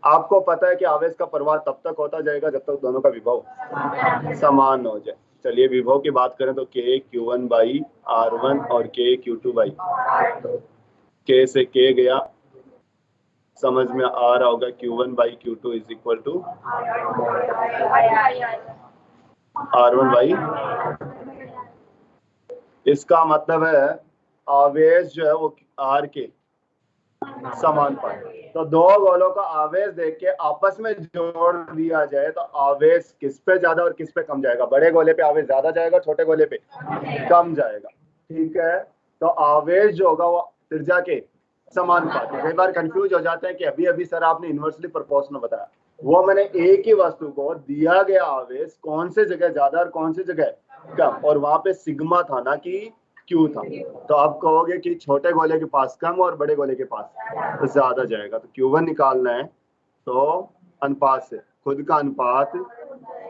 आपको पता है कि आवेश का प्रवाह तब तक होता जाएगा जब तक दोनों का विभव समान हो जाए। चलिए विभव की बात करें तो K Q1 बाई R1 और K Q2 बाई K से K गया, समझ में आ रहा होगा। Q1 by Q2 is equal to R1 by, इसका मतलब है आवेश जो है वो R के समान पाए। तो दो गोलों का आवेश देख के आपस में जोड़ दिया जाए तो आवेश किस पे ज्यादा और किस पे कम जाएगा? बड़े गोले पे आवेश ज्यादा जाएगा, छोटे गोले पे कम जाएगा। ठीक है, तो आवेश जो होगा वो त्रिज्या के समानुपाती। कई बार कंफ्यूज हो जाते हैं कि अभी अभी सर आपने इनवर्सली प्रोपोर्शनल बताया, वो मैंने एक ही वस्तु को दिया गया आवेश कौन से जगह ज्यादा और कौन सी जगह कम, और वहां पे सिग्मा था ना कि क्यू था। तो आप कहोगे कि छोटे गोले के पास कम और बड़े गोले के पास ज्यादा जाएगा। तो Q1 निकालना है तो अनुपात से, खुद का अनुपात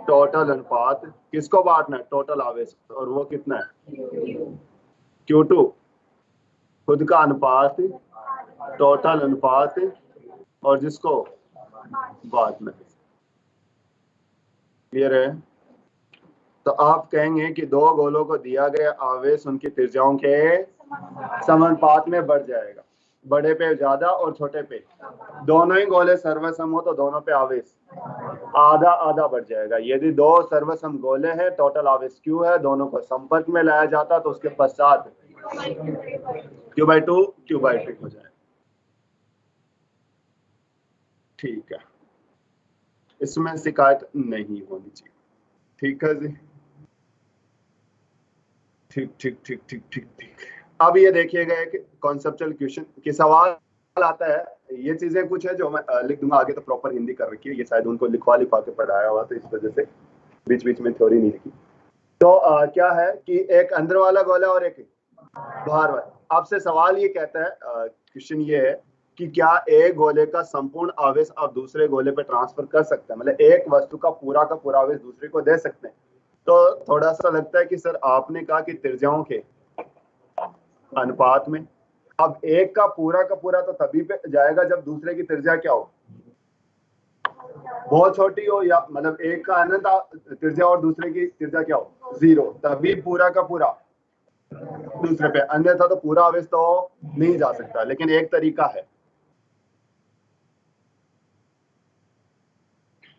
टोटल अनुपात, किसको बांटना है? टोटल आवेश, और वो कितना है? Q2 खुद का अनुपात टोटल अनुपात और जिसको बांटना है। क्लियर है? तो आप कहेंगे कि दो गोलों को दिया गया आवेश उनकी त्रिज्याओं के समानुपात में बढ़ जाएगा। बड़े पे ज्यादा और छोटे पे, दोनों ही गोले सर्वसम हो तो दोनों पे आवेश आधा आधा बढ़ जाएगा। यदि दो सर्वसम गोले हैं, टोटल आवेश Q है, दोनों को संपर्क में लाया जाता तो उसके पश्चात Q/2 Q/2 हो जाए। ठीक है, इसमें शिकायत नहीं होनी चाहिए। ठीक है जी, ठीक ठीक ठीक ठीक ठीक ठीक। अब ये देखिएगा एक कॉन्सेप्चुअल क्वेश्चन की सवाल आता है, ये चीजें कुछ है जो मैं लिख दूंगा आगे, तो प्रॉपर हिंदी कर रखी है, ये शायद उनको लिखवा के पढ़ाया हुआ, तो इस वजह से बीच बीच में थ्योरी नहीं लिखी। तो क्या है कि एक अंदर वाला गोला और एक बाहर वाला। आपसे सवाल ये कहता है, क्वेश्चन ये है कि क्या एक गोले का संपूर्ण आवेश आप दूसरे गोले पे ट्रांसफर कर सकते हैं, मतलब एक वस्तु का पूरा आवेश दूसरे को दे सकते हैं। तो थोड़ा सा लगता है कि सर आपने कहा कि त्रिज्याओं के अनुपात में, अब एक का पूरा तो तभी पे जाएगा जब दूसरे की त्रिज्या क्या हो, बहुत छोटी हो, या मतलब एक का अनंत त्रिज्या और दूसरे की त्रिज्या क्या हो, 0, तभी पूरा का पूरा दूसरे पे, अन्यथा तो पूरा आवेश तो नहीं जा सकता। लेकिन एक तरीका है,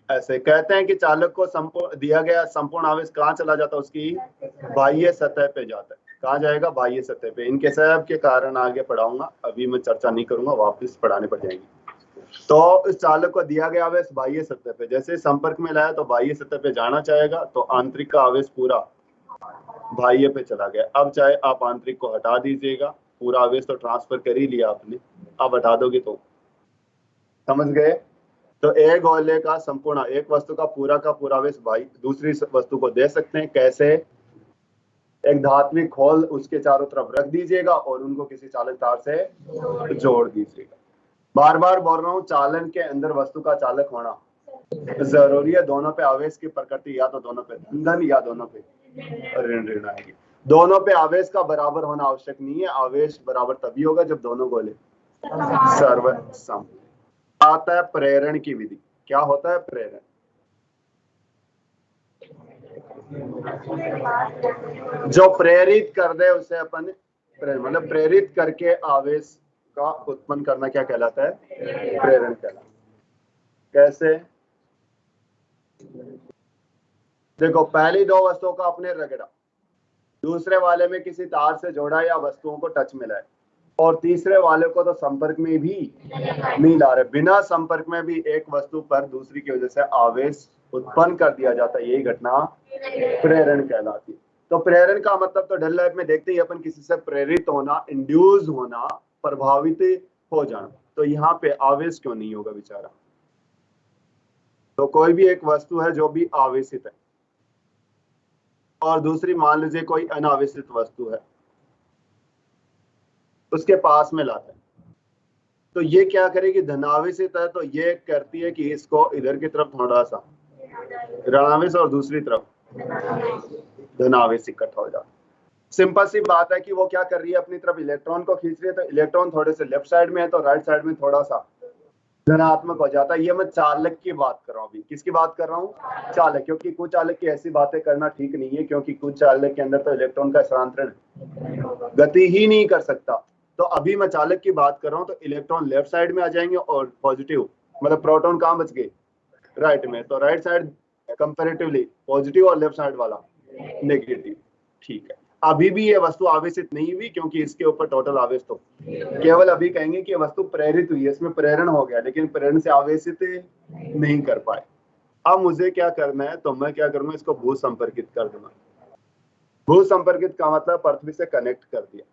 ऐसे कहते हैं कि चालक को दिया गया संपूर्ण आवेश कहाँ चला जाता है, उसकी बाह्य सतह पे जाता है। कहाँ जाएगा, बाह्य सतह पे। इनके सब के कारण आगे पढ़ाऊंगा, अभी मैं चर्चा नहीं करूंगा, वापस पढ़ाने पड़ जाएंगे। तो इस चालक को दिया गया आवेश बाह्य सतह पे, जैसे संपर्क में लाया तो बाह्य सतह पे जाना चाहेगा, तो आंतरिक का आवेश पूरा बाह्य पे चला गया। अब चाहे आप आंतरिक को हटा दीजिएगा, पूरा आवेश तो ट्रांसफर कर ही लिया आपने, अब हटा दोगे तो, समझ गए। तो एक गोले का संपूर्ण, एक वस्तु का पूरा आवेश दूसरी वस्तु को दे सकते हैं। कैसे, एक धात्विक खोल उसके चारों तरफ रख दीजिएगा और उनको किसी चालक तार से जोड़ दीजिएगा। बार बार बोल रहा हूं, चालन के अंदर वस्तु का चालक होना जरूरी है। दोनों पे आवेश की प्रकृति, या तो दोनों पे धन या दोनों पे ऋण आएगी। दोनों पे आवेश का बराबर होना आवश्यक नहीं है। आवेश बराबर तभी होगा जब दोनों गोले सर्वसम। आता है प्रेरण की विधि। क्या होता है प्रेरण, जो प्रेरित कर दे उसे अपन प्रेरण, मतलब प्रेरित करके आवेश का उत्पन्न करना क्या कहलाता है, प्रेरण कहलाता है। कैसे, देखो पहली दो वस्तुओं का अपने रगड़ा, दूसरे वाले में किसी तार से जोड़ा या वस्तुओं को टच में लाए, और तीसरे वाले को तो संपर्क में भी नहीं ला रहे, बिना संपर्क में भी एक वस्तु पर दूसरी की वजह से आवेश उत्पन्न कर दिया जाता है, यही घटना प्रेरण कहलाती है। तो प्रेरण का मतलब तो डल लाइफ में देखते ही अपन, किसी से प्रेरित होना, इंड्यूस होना, प्रभावित हो जाना। तो यहाँ पे आवेश क्यों नहीं होगा बेचारा। तो कोई भी एक वस्तु है जो भी आवेशित है, और दूसरी मान लीजिए कोई अनावेशित वस्तु है, उसके पास में लाता है, तो ये क्या करेगी, धनावेशित है तो ये करती है कि इसको इधर की तरफ थोड़ा सा ऋणावेश और दूसरी तरफ धनावेश इकट्ठा हो जाता। सिंपल सी बात है कि वो क्या कर रही है, अपनी तरफ इलेक्ट्रॉन को खींच रही है, तो इलेक्ट्रॉन थोड़े से लेफ्ट साइड में है तो राइट साइड में थोड़ा सा धनात्मक हो जाता है। ये मैं चालक की बात कर रहा हूँ अभी। किसकी बात कर रहा हूँ, चालक। क्योंकि कुछ चालक की ऐसी बातें करना ठीक नहीं है, क्योंकि कुछ चालक के अंदर तो इलेक्ट्रॉन का स्थानांतरण गति ही नहीं कर सकता। तो अभी मैं चालक की बात कर रहा हूँ, तो इलेक्ट्रॉन लेफ्ट साइड में आ जाएंगे और पॉजिटिव, मतलब प्रोटॉन कहाँ बच गए, राइट में। तो राइट साइड कंपैरेटिवली पॉजिटिव और लेफ्ट साइड वाला नेगेटिव। ठीक है, अभी भी ये वस्तु आवेशित नहीं हुई, क्योंकि इसके ऊपर टोटल आवेश तो केवल अभी कहेंगे कि वस्तु प्रेरित हुई है, इसमें प्रेरण हो गया, लेकिन प्रेरण से आवेशित नहीं कर पाए। अब मुझे क्या करना है, तो मैं क्या करूंगा, इसको भू संपर्कित कर दूंगा। भू संपर्कित का मतलब पृथ्वी से कनेक्ट कर दिया।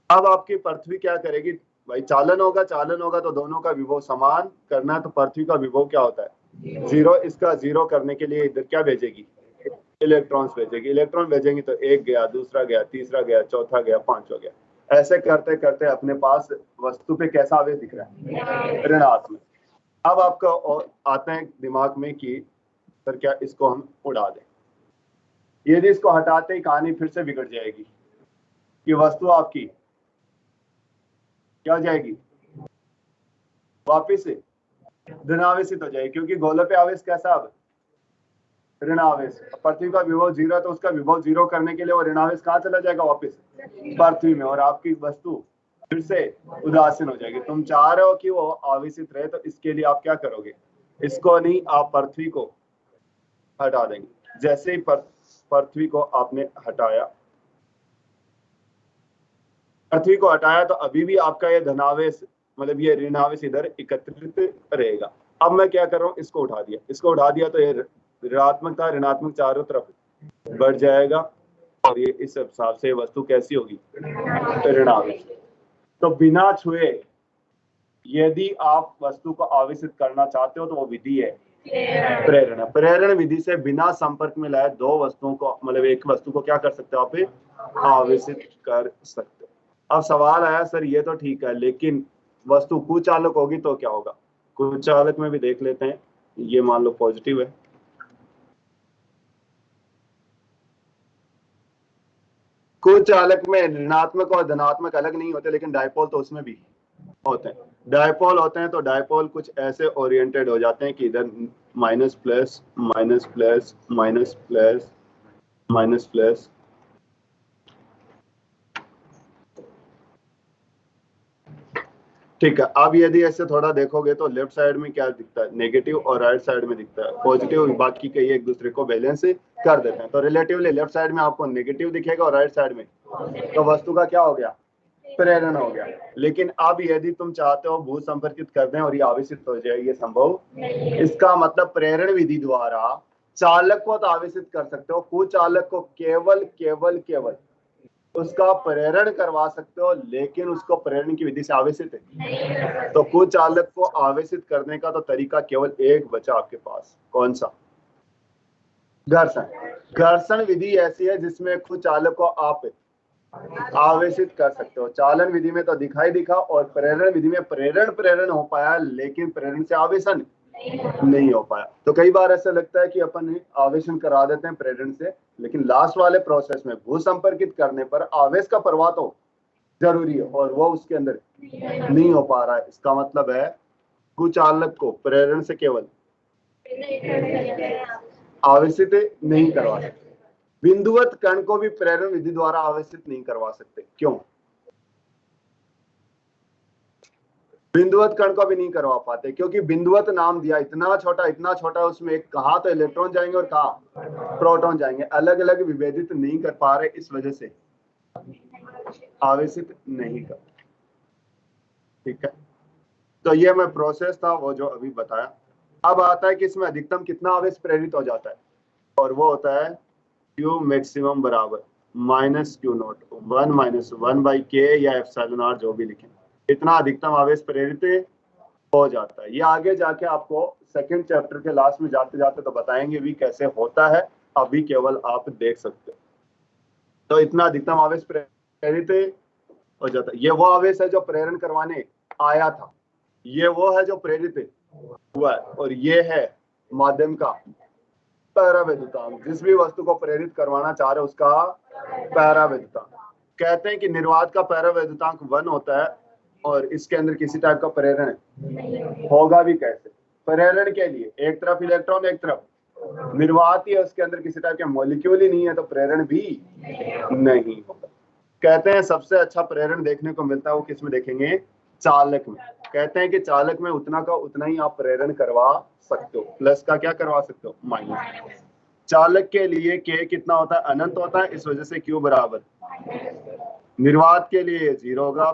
अब आपकी पृथ्वी क्या करेगी, भाई चालन होगा तो दोनों का विभव समान करना है, तो पृथ्वी का विभव क्या होता है, 0। इसका 0 करने के लिए इधर क्या भेजेगी, इलेक्ट्रॉन्स भेजेगी। इलेक्ट्रॉन भेजेंगे तो एक गया, दूसरा गया, तीसरा गया, चौथा गया, पांचवा गया। ऐसे करते करते अपने पास वस्तु पे कैसा आवेश दिख रहा है, ऋणात्मक। अब आपको आते हैं दिमाग में कि सर क्या इसको हम उड़ा दें। यदि इसको हटाते ही कहानी फिर से बिगड़ जाएगी कि वस्तु आपकी क्या हो जाएगी, वापिस से धनावेशित हो जाएगी, क्योंकि गोलों पे आवेश कैसा, अब ऋणावेश। पृथ्वी का विभव 0 है, तो उसका विभव 0 करने के लिए वो ऋणावेश कहाँ चला जाएगा, वापस पृथ्वी में, और आपकी वस्तु फिर से उदासीन हो जाएगी। तुम चाह रहे हो कि वो आवेशित रहे, तो इसके लिए आप क्या करोगे, इसको नहीं, आप पृथ्वी को हटा देंगे। जैसे ही पृथ्वी को आपने हटाया, पृथ्वी को हटाया, तो अभी भी आपका ये धनावेश, मतलब ये ऋणावेश इधर एकत्रित रहेगा। अब मैं क्या कर रहा हूँ, इसको उठा दिया, तो ये ऋणात्मक था, ऋणात्मक चारों तरफ बढ़ जाएगा, और ये इस हिसाब से वस्तु कैसी होगी, ऋणावेश। तो बिना छुए यदि आप वस्तु को आवेशित करना चाहते हो तो वो विधि है प्रेरण। प्रेरण विधि से बिना संपर्क में लाए दो वस्तुओं को, मतलब एक वस्तु को क्या कर सकते हो आप, आवेशित कर सकते हो। अब सवाल आया सर ये तो ठीक है, लेकिन वस्तु कुचालक होगी तो क्या होगा? कुचालक में भी देख लेते हैं। ये मान लो पॉजिटिव है, कुचालक में ऋणात्मक और धनात्मक अलग नहीं होते, लेकिन डायपोल तो उसमें भी होते हैं। डायपोल होते हैं तो डायपोल कुछ ऐसे ओरिएंटेड हो जाते हैं कि इधर minus plus minus plus minus plus minus plus. ठीक है, अब यदि ऐसे थोड़ा देखोगे तो लेफ्ट साइड में क्या दिखता है, नेगेटिव, और राइट साइड में दिखता है पॉजिटिव। बाकी के एक दूसरे को बैलेंस कर देते हैं। तो रिलेटिवली लेफ्ट साइड में आपको नेगेटिव दिखेगा और राइट साइड में, तो वस्तु का क्या हो गया, प्रेरण हो गया। लेकिन अब यदि तुम चाहते हो भू संपर्कित कर दें और ये आवेशित हो जाए, ये संभव, इसका मतलब प्रेरण विधि द्वारा चालक को तो आवेशित कर सकते हो, कुचालक को केवल केवल केवल उसका प्रेरण करवा सकते हो, लेकिन उसको प्रेरण की विधि से आवेशित है। तो कुचालक को आवेशित करने का तो तरीका केवल एक बचा आपके पास, कौन सा? घर्षण। घर्षण विधि ऐसी है जिसमें कुचालक को आप आवेशित कर सकते हो। चालन विधि में तो दिखाई दिखा, और प्रेरण विधि में प्रेरण हो पाया, लेकिन प्रेरण से आवेशन नहीं हो पाया। तो कई बार ऐसा लगता है कि अपन आवेशन करा देते हैं प्रेरण से, लेकिन लास्ट वाले प्रोसेस में भू संपर्कित करने पर आवेश का प्रवाह तो जरूरी है, और वो उसके अंदर नहीं हो पा रहा है। इसका मतलब है कुचालक को प्रेरण से केवल आवेशित नहीं करवा सकते। बिंदुवत कण को भी प्रेरण विधि द्वारा आवेशित नहीं करवा सकते। क्यों? बिंदुवत कण को भी नहीं करवा पाते क्योंकि बिंदुवत नाम दिया, इतना छोटा, उसमें एक कहां तो इलेक्ट्रॉन जाएंगे और कहां प्रोटॉन जाएंगे, अलग अलग विभेदित नहीं कर पा रहे, इस वजह से आवेशित नहीं कर। ठीक है, तो ये मैं प्रोसेस था वो जो अभी बताया। अब आता है कि इसमें अधिकतम कितना आवेश प्रेरित हो जाता है, और वो होता है Q मैक्सिमम बराबर minus Q not 1 minus 1/k या एप्सिलॉन r, जो भी लिखें, इतना अधिकतम आवेश प्रेरित हो जाता है। ये आगे जाके आपको सेकंड चैप्टर के लास्ट में जाते जाते तो बताएंगे भी कैसे होता है, अभी केवल आप देख सकते हो। तो इतना अधिकतम आवेश प्रेरित हो जाता है। ये वो आवेश है जो प्रेरण करवाने आया था, ये वो है जो प्रेरित हुआ है, और ये है माध्यम का पैरावैद्युतांक। जिस भी वस्तु को प्रेरित करवाना चाह रहे उसका पैरावैद्युतांक। कहते हैं कि निर्वात का पैरावैद्युतांक 1 होता है, और इसके अंदर किसी टाइप का प्रेरण होगा भी कैसे? प्रेरण के लिए एक तरफ इलेक्ट्रॉन एक तरफ निर्वात ही है, उसके अंदर किसी टाइप के मॉलिक्यूल ही नहीं है, तो प्रेरण भी नहीं होगा। कहते हैं सबसे अच्छा प्रेरण देखने को मिलता है वो किसमें देखेंगे? चालक में। कहते हैं कि चालक में उतना का उतना ही आप प्रेरण करवा सकते हो, प्लस का क्या करवा सकते हो, माइनस। चालक के लिए K कितना होता है? अनंत होता है, इस वजह से Q बराबर। निर्वात के लिए 0 होगा।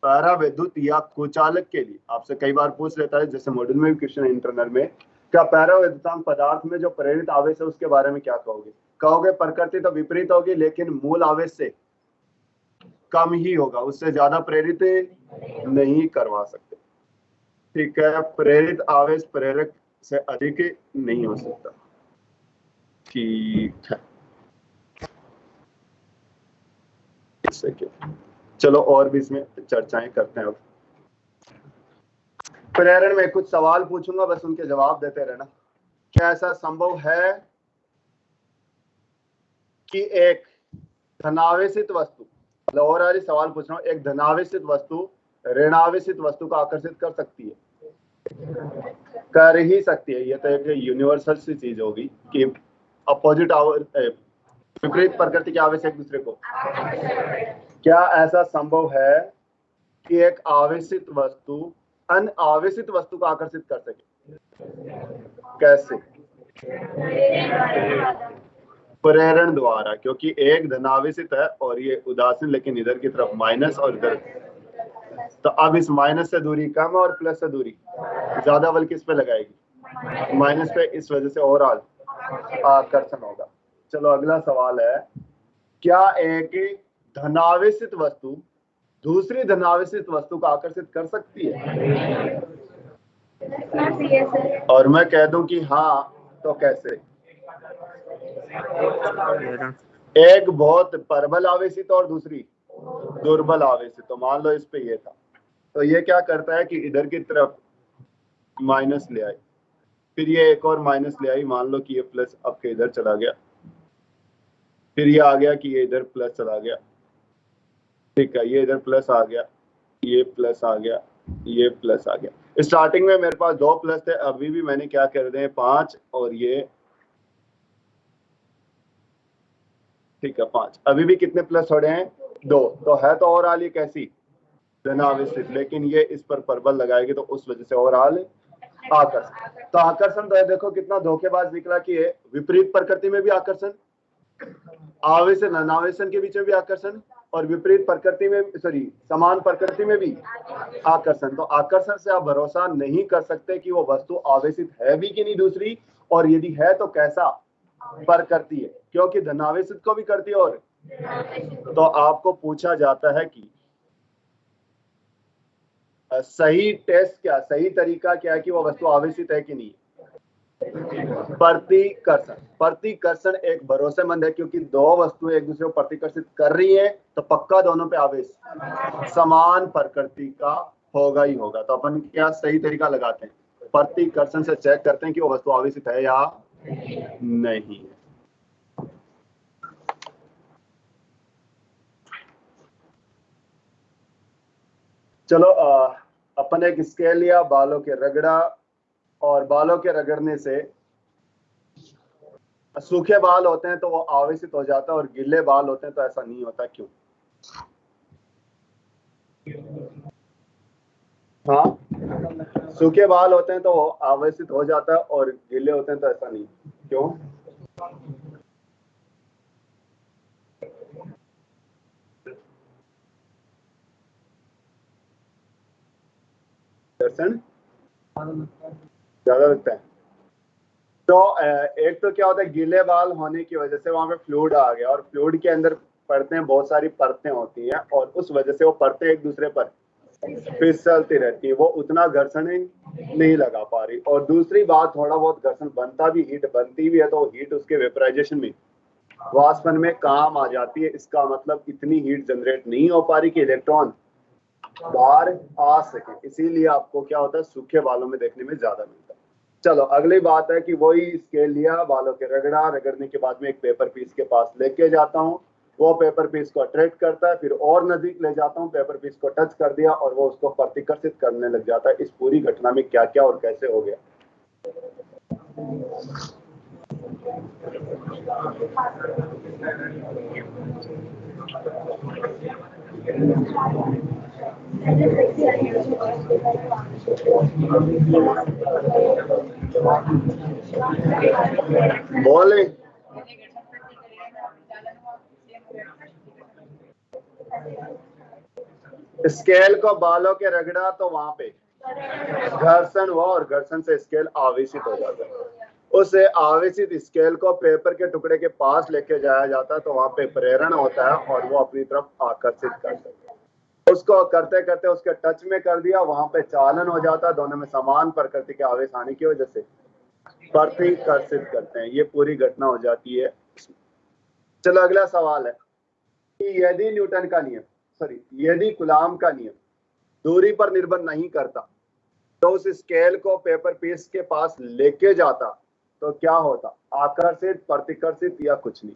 पैरावैद्युत या कुचालक के लिए आपसे कई बार पूछ लेता है, जैसे मॉड्यूल में भी क्वेश्चन इंटरनल में, क्या पैरावैद्युतांक पदार्थ में जो प्रेरित आवेश है उसके बारे में क्या कहोगे? कहोगे प्रकृति तो विपरीत होगी, लेकिन मूल आवेश से कम ही होगा, उससे ज्यादा प्रेरित नहीं करवा सकते। ठीक है, प्रेरित आवेश प्रेरक से अधिक नहीं हो सकता। ठीक है, चलो और भी इसमें चर्चाएं करते हैं। अब प्रेरण में कुछ सवाल पूछूंगा, बस उनके जवाब देते रहना। क्या ऐसा संभव है कि एक धनावेशित वस्तु, मतलब और वाली सवाल पूछ रहा हूं, एक धनावेशित वस्तु ऋणावेशित वस्तु को आकर्षित कर सकती है? कर ही सकती है। ये तो एक यूनिवर्सल सी चीज होगी कि अपोजिट विपरीत प्रकृति के आवेश एक दूसरे को। क्या ऐसा संभव है कि एक आवेशित वस्तु अनावेशित वस्तु को आकर्षित कर सके? कैसे? प्रेरण द्वारा, क्योंकि एक धनावेशित है और ये उदासीन, लेकिन इधर की तरफ माइनस और इधर, तो अब इस माइनस से दूरी कम और प्लस से दूरी ज्यादा, बल किस पे लगाएगी? माइनस पे, इस वजह से और आकर्षण होगा। चलो अगला सवाल है, क्या एक धनावेशित वस्तु दूसरी धनावेशित वस्तु को आकर्षित कर सकती है? और मैं कह दूं कि हाँ, तो कैसे? एक बहुत प्रबल आवेशित और दूसरी दुर्बल आवेशित। तो मान लो इस पे ये था, तो ये क्या करता है कि इधर की तरफ माइनस ले आई, फिर ये एक और माइनस ले आई, मान लो कि ये प्लस आपके इधर चला गया, फिर ये आ गया कि ये इधर प्लस चला गया, ठीक है, ये इधर प्लस आ गया, ये प्लस आ गया, ये प्लस आ गया। स्टार्टिंग में मेरे पास 2 प्लस थे, अभी भी मैंने क्या कर दिए 5, और ये ठीक है 5, अभी भी कितने प्लस छोड़े हैं 2। तो है तो ओवरऑल ये कैसी धनावेशित, लेकिन ये इस पर प्रबल लगाएगी तो उस वजह से ओवरऑल आकर्षण। तो आकर्षण तो देखो कितना धोखेबाज निकला कि ये विपरीत प्रकृति में भी आकर्षण, आवेशन अनावेशन के बीच में भी आकर्षण, और विपरीत प्रकृति में समान प्रकृति में भी आकर्षण। तो आकर्षण से आप भरोसा नहीं कर सकते कि वो वस्तु आवेशित है भी कि नहीं दूसरी, और यदि है तो कैसा प्रकृति है, क्योंकि धनावेशित को भी करती है। और तो आपको पूछा जाता है कि सही टेस्ट क्या, सही तरीका क्या है कि वो वस्तु आवेशित है कि नहीं? प्रतिकर्षण। प्रतिकर्षण एक भरोसेमंद है, क्योंकि 2 वस्तुएं एक दूसरे को प्रतिकर्षित कर रही है तो पक्का दोनों पे आवेश समान प्रकृति का होगा ही होगा। तो अपन क्या सही तरीका लगाते हैं, प्रतिकर्षण से चेक करते हैं कि वो वस्तु आवेशित है या नहीं। चलो अपन एक स्केल लिया, बालों के रगड़ा, और बालों के रगड़ने से सूखे बाल होते हैं तो वो आवेशित हो जाता है, और गीले बाल होते हैं तो ऐसा नहीं होता, क्यों? हाँ, सूखे बाल होते हैं तो वो आवेशित हो जाता है, और गीले होते हैं तो ऐसा नहीं, क्यों? दर्शन ज्यादा लगता है। तो एक तो क्या होता है, गीले बाल होने की वजह से वहां पे फ्लूइड आ गया, और फ्लूइड के अंदर परतें, बहुत सारी परतें होती हैं, और उस वजह से वो परतें एक दूसरे पर फिसलती रहती है, वो उतना घर्षण नहीं लगा पा रही। और दूसरी बात, थोड़ा बहुत घर्षण बनता भी, हीट बनती भी है, तो हीट उसके वेपराइजेशन में, वाष्पन में काम आ जाती है। इसका मतलब इतनी हीट जनरेट नहीं हो पा रही कि इलेक्ट्रॉन बाहर आ सके, इसीलिए आपको क्या होता है, सूखे बालों में देखने में ज्यादा मिलता है। चलो अगली बात है कि वही स्केल लिया, बालों के रगड़ा, रगड़ने के बाद में एक पेपर पीस के पास लेके जाता हूँ, वो पेपर पीस को अट्रैक्ट करता है, फिर और नजदीक ले जाता हूँ, पेपर पीस को टच कर दिया और वो उसको प्रतिकर्षित करने लग जाता है। इस पूरी घटना में क्या क्या और कैसे हो गया? बोले स्केल को बालों के रगड़ा तो वहां पे घर्षण हुआ, और घर्षण से स्केल आवेशित हो जाता है। उस आवेशित स्केल को पेपर के टुकड़े के पास लेके जाया जाता है, तो वहां पे प्रेरण होता है और वो अपनी तरफ आकर्षित करता है। उसको करते करते उसके टच में कर दिया, वहां पे चालन हो जाता है, दोनों में समान प्रकृति के आवेश आने की वजह से प्रतिकर्षित करते हैं। ये पूरी घटना हो जाती है। चलो अगला सवाल है कि यदि न्यूटन का नियम, यदि कूलाम का नियम दूरी पर निर्भर नहीं करता, तो उस स्केल को पेपर पीस के पास लेके जाता तो क्या होता? आकर्षित, प्रतिकर्षित, या कुछ नहीं?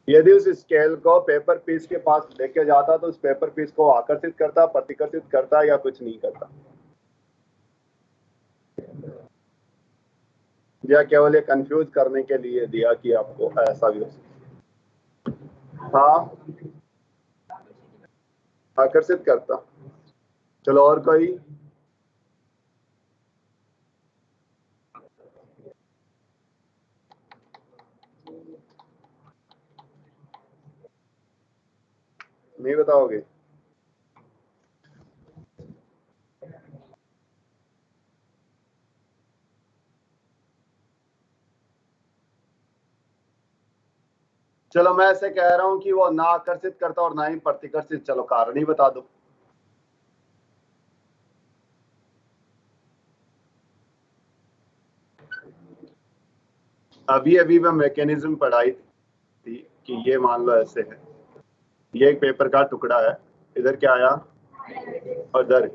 यदि उस स्केल को पेपर पीस के पास लेके जाता तो उस पेपर पीस को आकर्षित करता, प्रतिकर्षित करता, या कुछ नहीं करता? या केवल ये कंफ्यूज करने के लिए दिया कि आपको ऐसा भी हो सकता? हाँ, आकर्षित करता। चलो और कोई? नहीं बताओगे? चलो मैं ऐसे कह रहा हूं कि वो ना आकर्षित करता और ना ही प्रतिकर्षित, चलो कारण ही बता दो। अभी अभी मैं मैकेनिज्म पढ़ाई थी कि ये मान लो ऐसे है, ये एक पेपर का टुकड़ा है, इधर क्या आया और इधर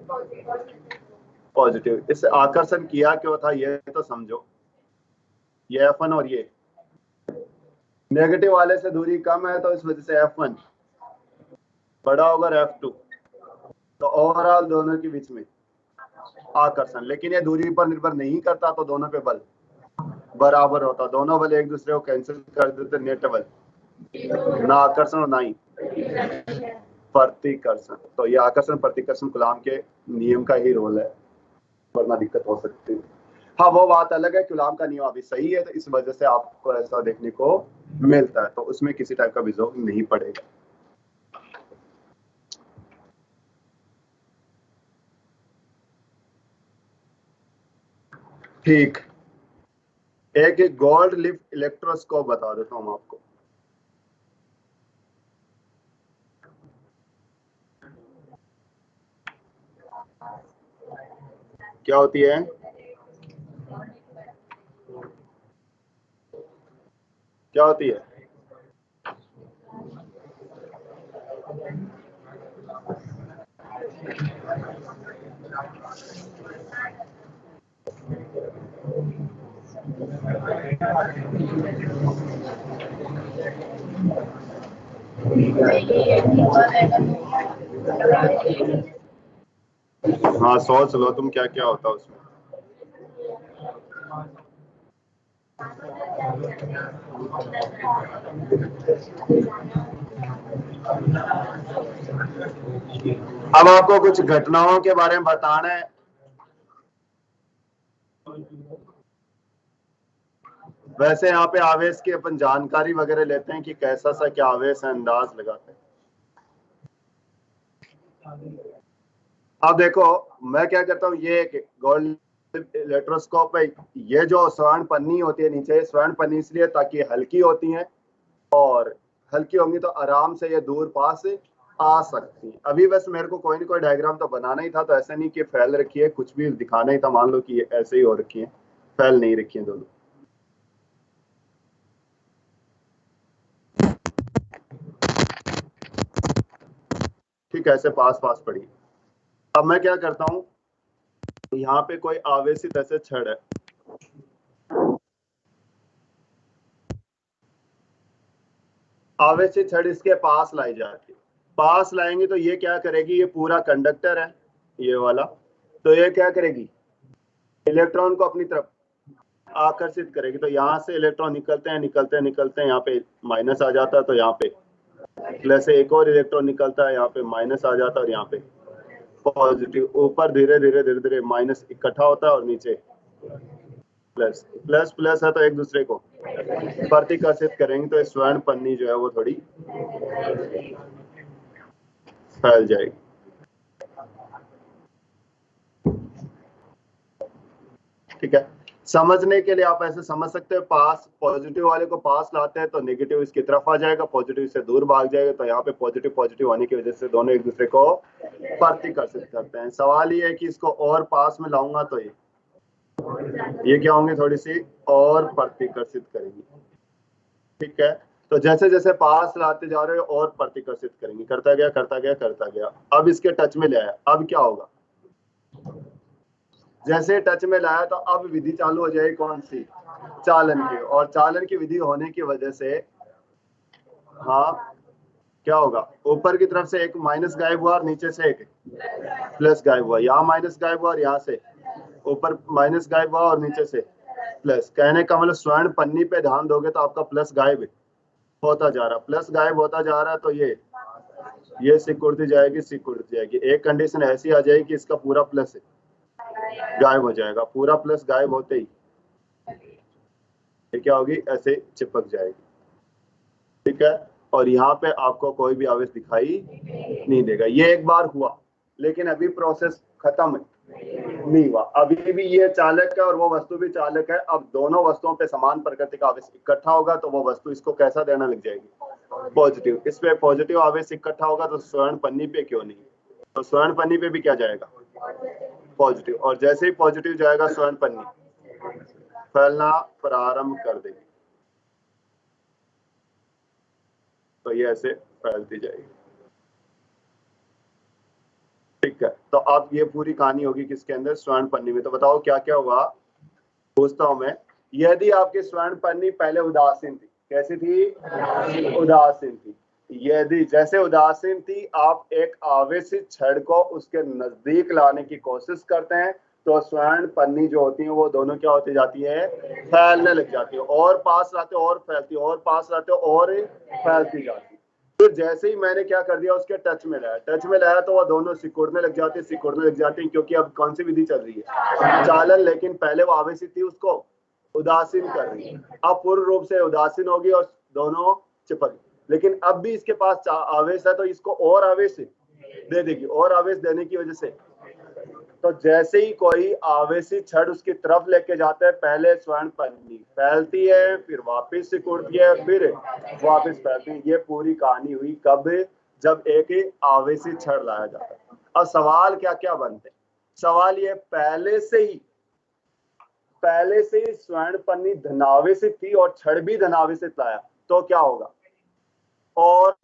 पॉजिटिव। इससे आकर्षण किया क्यों था ये तो समझो। ये F1 और ये नेगेटिव वाले से दूरी कम है तो इस वजह से F1 बड़ा होगा F2, तो ओवरऑल दोनों के बीच में आकर्षण। लेकिन ये दूरी पर निर्भर नहीं करता, तो दोनों पे बल बराबर होता, दोनों बल एक दूसरे को कैंसिल कर देते, नेट बल, ना आकर्षण और ना ही प्रतिकर्षण। तो ये आकर्षण प्रतिकर्षण कूलाम के नियम का ही रोल है, वरना दिक्कत हो सकती है। हाँ वो बात अलग है, कूलाम का नियम अभी सही है तो इस वजह से आपको ऐसा देखने को मिलता है, तो उसमें किसी टाइप का विजोग नहीं पड़ेगा। ठीक, एक गोल्ड लिफ्ट इलेक्ट्रोस्कोप बता देता हूं आपको। क्या होती है? क्या होती है? हाँ सोच लो तुम क्या क्या होता उसमें। अब आपको कुछ घटनाओं के बारे में बताना है। वैसे यहाँ पे आवेश की अपन जानकारी वगैरह लेते हैं कि कैसा सा क्या आवेश है, अंदाज लगाते हैं। अब देखो मैं क्या करता हूँ, ये एक गोल्ड इलेक्ट्रोस्कोप है, ये जो स्वर्ण पन्नी होती है नीचे, स्वर्ण पन्नी इसलिए ताकि हल्की होती है, और हल्की होंगी तो आराम से ये दूर पास आ सकती है। अभी बस मेरे को कोई ना कोई डायग्राम तो बनाना ही था, तो ऐसा नहीं कि फैल रखी है, कुछ भी दिखाना ही था। मान लो कि ये ऐसे ही हो रखी है, फैल नहीं रखी है दोनों। ठीक है, ऐसे पास पास पड़ी। अब मैं क्या करता हूँ, यहाँ पे कोई आवेशित ऐसे छड़ है, आवेशित छड़ इसके पास लाई जाती है। पास लाएंगे तो ये क्या करेगी, ये पूरा कंडक्टर है ये वाला, तो ये क्या करेगी, इलेक्ट्रॉन को अपनी तरफ आकर्षित करेगी। तो यहाँ से इलेक्ट्रॉन निकलते हैं निकलते हैं निकलते हैं, यहाँ पे माइनस आ जाता है, तो यहाँ पे प्लस, एक और इलेक्ट्रॉन निकलता है, यहाँ पे माइनस आ जाता है, और यहाँ पे पॉजिटिव। ऊपर धीरे धीरे धीरे धीरे माइनस इकट्ठा होता है और नीचे प्लस। प्लस प्लस है तो एक दूसरे को प्रतिकर्षित करेंगे, तो स्वर्ण पन्नी जो है वो थोड़ी फैल जाएगी। ठीक है, समझने के लिए आप ऐसे समझ सकते हैं, पास पॉजिटिव वाले को पास लाते हैं तो नेगेटिव इसकी तरफ आ जाएगा, पॉजिटिव से दूर भाग जाएगा, तो यहाँ पे पॉजिटिव पॉजिटिव होने की वजह से दोनों एक दूसरे को प्रतिकर्षित करते हैं। सवाल ये है कि इसको और पास में लाऊंगा तो ये क्या होंगे, थोड़ी सी और प्रतिकर्षित करेंगी। ठीक है, तो जैसे जैसे पास लाते जा रहे हो और प्रतिकर्षित करेंगे, करता गया करता गया करता गया। अब इसके टच में ले आया, अब क्या होगा, जैसे टच में लाया तो अब विधि चालू हो जाएगी, कौन सी, चालन की। और चालन की विधि होने की वजह से हाँ क्या होगा, ऊपर की तरफ से एक माइनस गायब हुआ और नीचे से एक प्लस गायब हुआ। यहाँ माइनस गायब हुआ और यहाँ से ऊपर माइनस गायब हुआ और नीचे से प्लस। कहने का मतलब स्वर्ण पन्नी पे ध्यान दोगे तो आपका प्लस गायब होता जा रहा, प्लस गायब होता जा रहा है, तो ये सिकुड़ती जाएगी सिकुड़ती जाएगी। एक कंडीशन ऐसी आ जाएगी कि इसका पूरा प्लस गायब हो जाएगा, पूरा प्लस गायब होते ही ये क्या होगी, ऐसे चिपक जाएगी। ठीक है, और यहाँ पे आपको कोई भी आवेश दिखाई नहीं देगा। ये एक बार हुआ, लेकिन अभी प्रोसेस खत्म नहीं हुआ, अभी भी ये चालक है और वो वस्तु भी चालक है। अब दोनों वस्तुओं पे समान प्रकृति का आवेश इकट्ठा होगा तो वो वस्तु इसको कैसा देना लग जाएगी, पॉजिटिव। इसमें पॉजिटिव आवेश इकट्ठा होगा तो स्वर्ण पन्नी पे क्यों नहीं, तो स्वर्ण पन्नी पे भी क्या जाएगा, पॉजिटिव। और जैसे ही पॉजिटिव जाएगा स्वर्ण पन्नी फैलना प्रारंभ कर देगी, तो ये ऐसे फैलती जाएगी। ठीक है, तो अब ये पूरी कहानी होगी किसके अंदर, स्वर्ण पन्नी में। तो बताओ क्या क्या हुआ, पूछता हूं मैं। यदि आपकी स्वर्ण पन्नी पहले उदासीन थी, कैसी थी, उदासीन थी। यदि जैसे उदासीन थी, आप एक आवेशित छड़ को उसके नजदीक लाने की कोशिश करते हैं तो स्वर्ण पन्नी जो होती है वो दोनों क्या होती जाती है, फैलने लग जाती है। और पास लाते और फैलती, और पास लाते और फैलती जाती। फिर जैसे ही मैंने क्या कर दिया, उसके टच में लाया तो वो दोनों सिकुड़ने लग जाती है, क्योंकि अब कौन सी विधि चल रही है, चालन। लेकिन पहले वो आवेशित थी, उसको उदासीन कर रही है, अब पूर्ण रूप से उदासीन होगी और दोनों चिपक। लेकिन अब भी इसके पास आवेश है तो इसको और आवेश दे देगी, और आवेश देने की वजह से तो जैसे ही कोई आवेशित छड़ उसकी तरफ लेके जाता है, पहले स्वर्ण पन्नी फैलती है, फिर वापस सिकुड़ती है, फिर वापस फैलती है। ये पूरी कहानी हुई कब, जब एक आवेशित छड़ लाया जाता है। अब सवाल क्या क्या बनते हैं, सवाल ये पहले से ही स्वर्ण पन्नी धनावेशित थी और छड़ भी धनावेशित लाया तो क्या होगा, और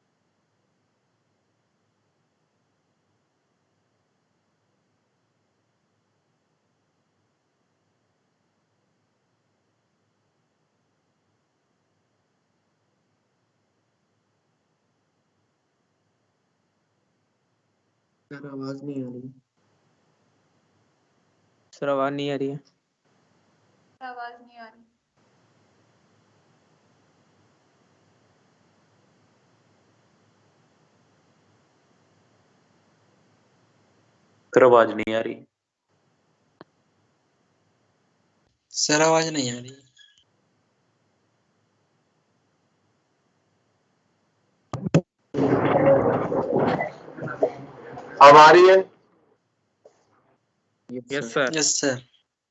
आवाज नहीं आ रही, सर आवाज नहीं आ रही है, आवाज नहीं आ रही। सर आवाज नहीं आ रही, सर आवाज नहीं आ रही। अब आ रही है, यस सर, यस सर।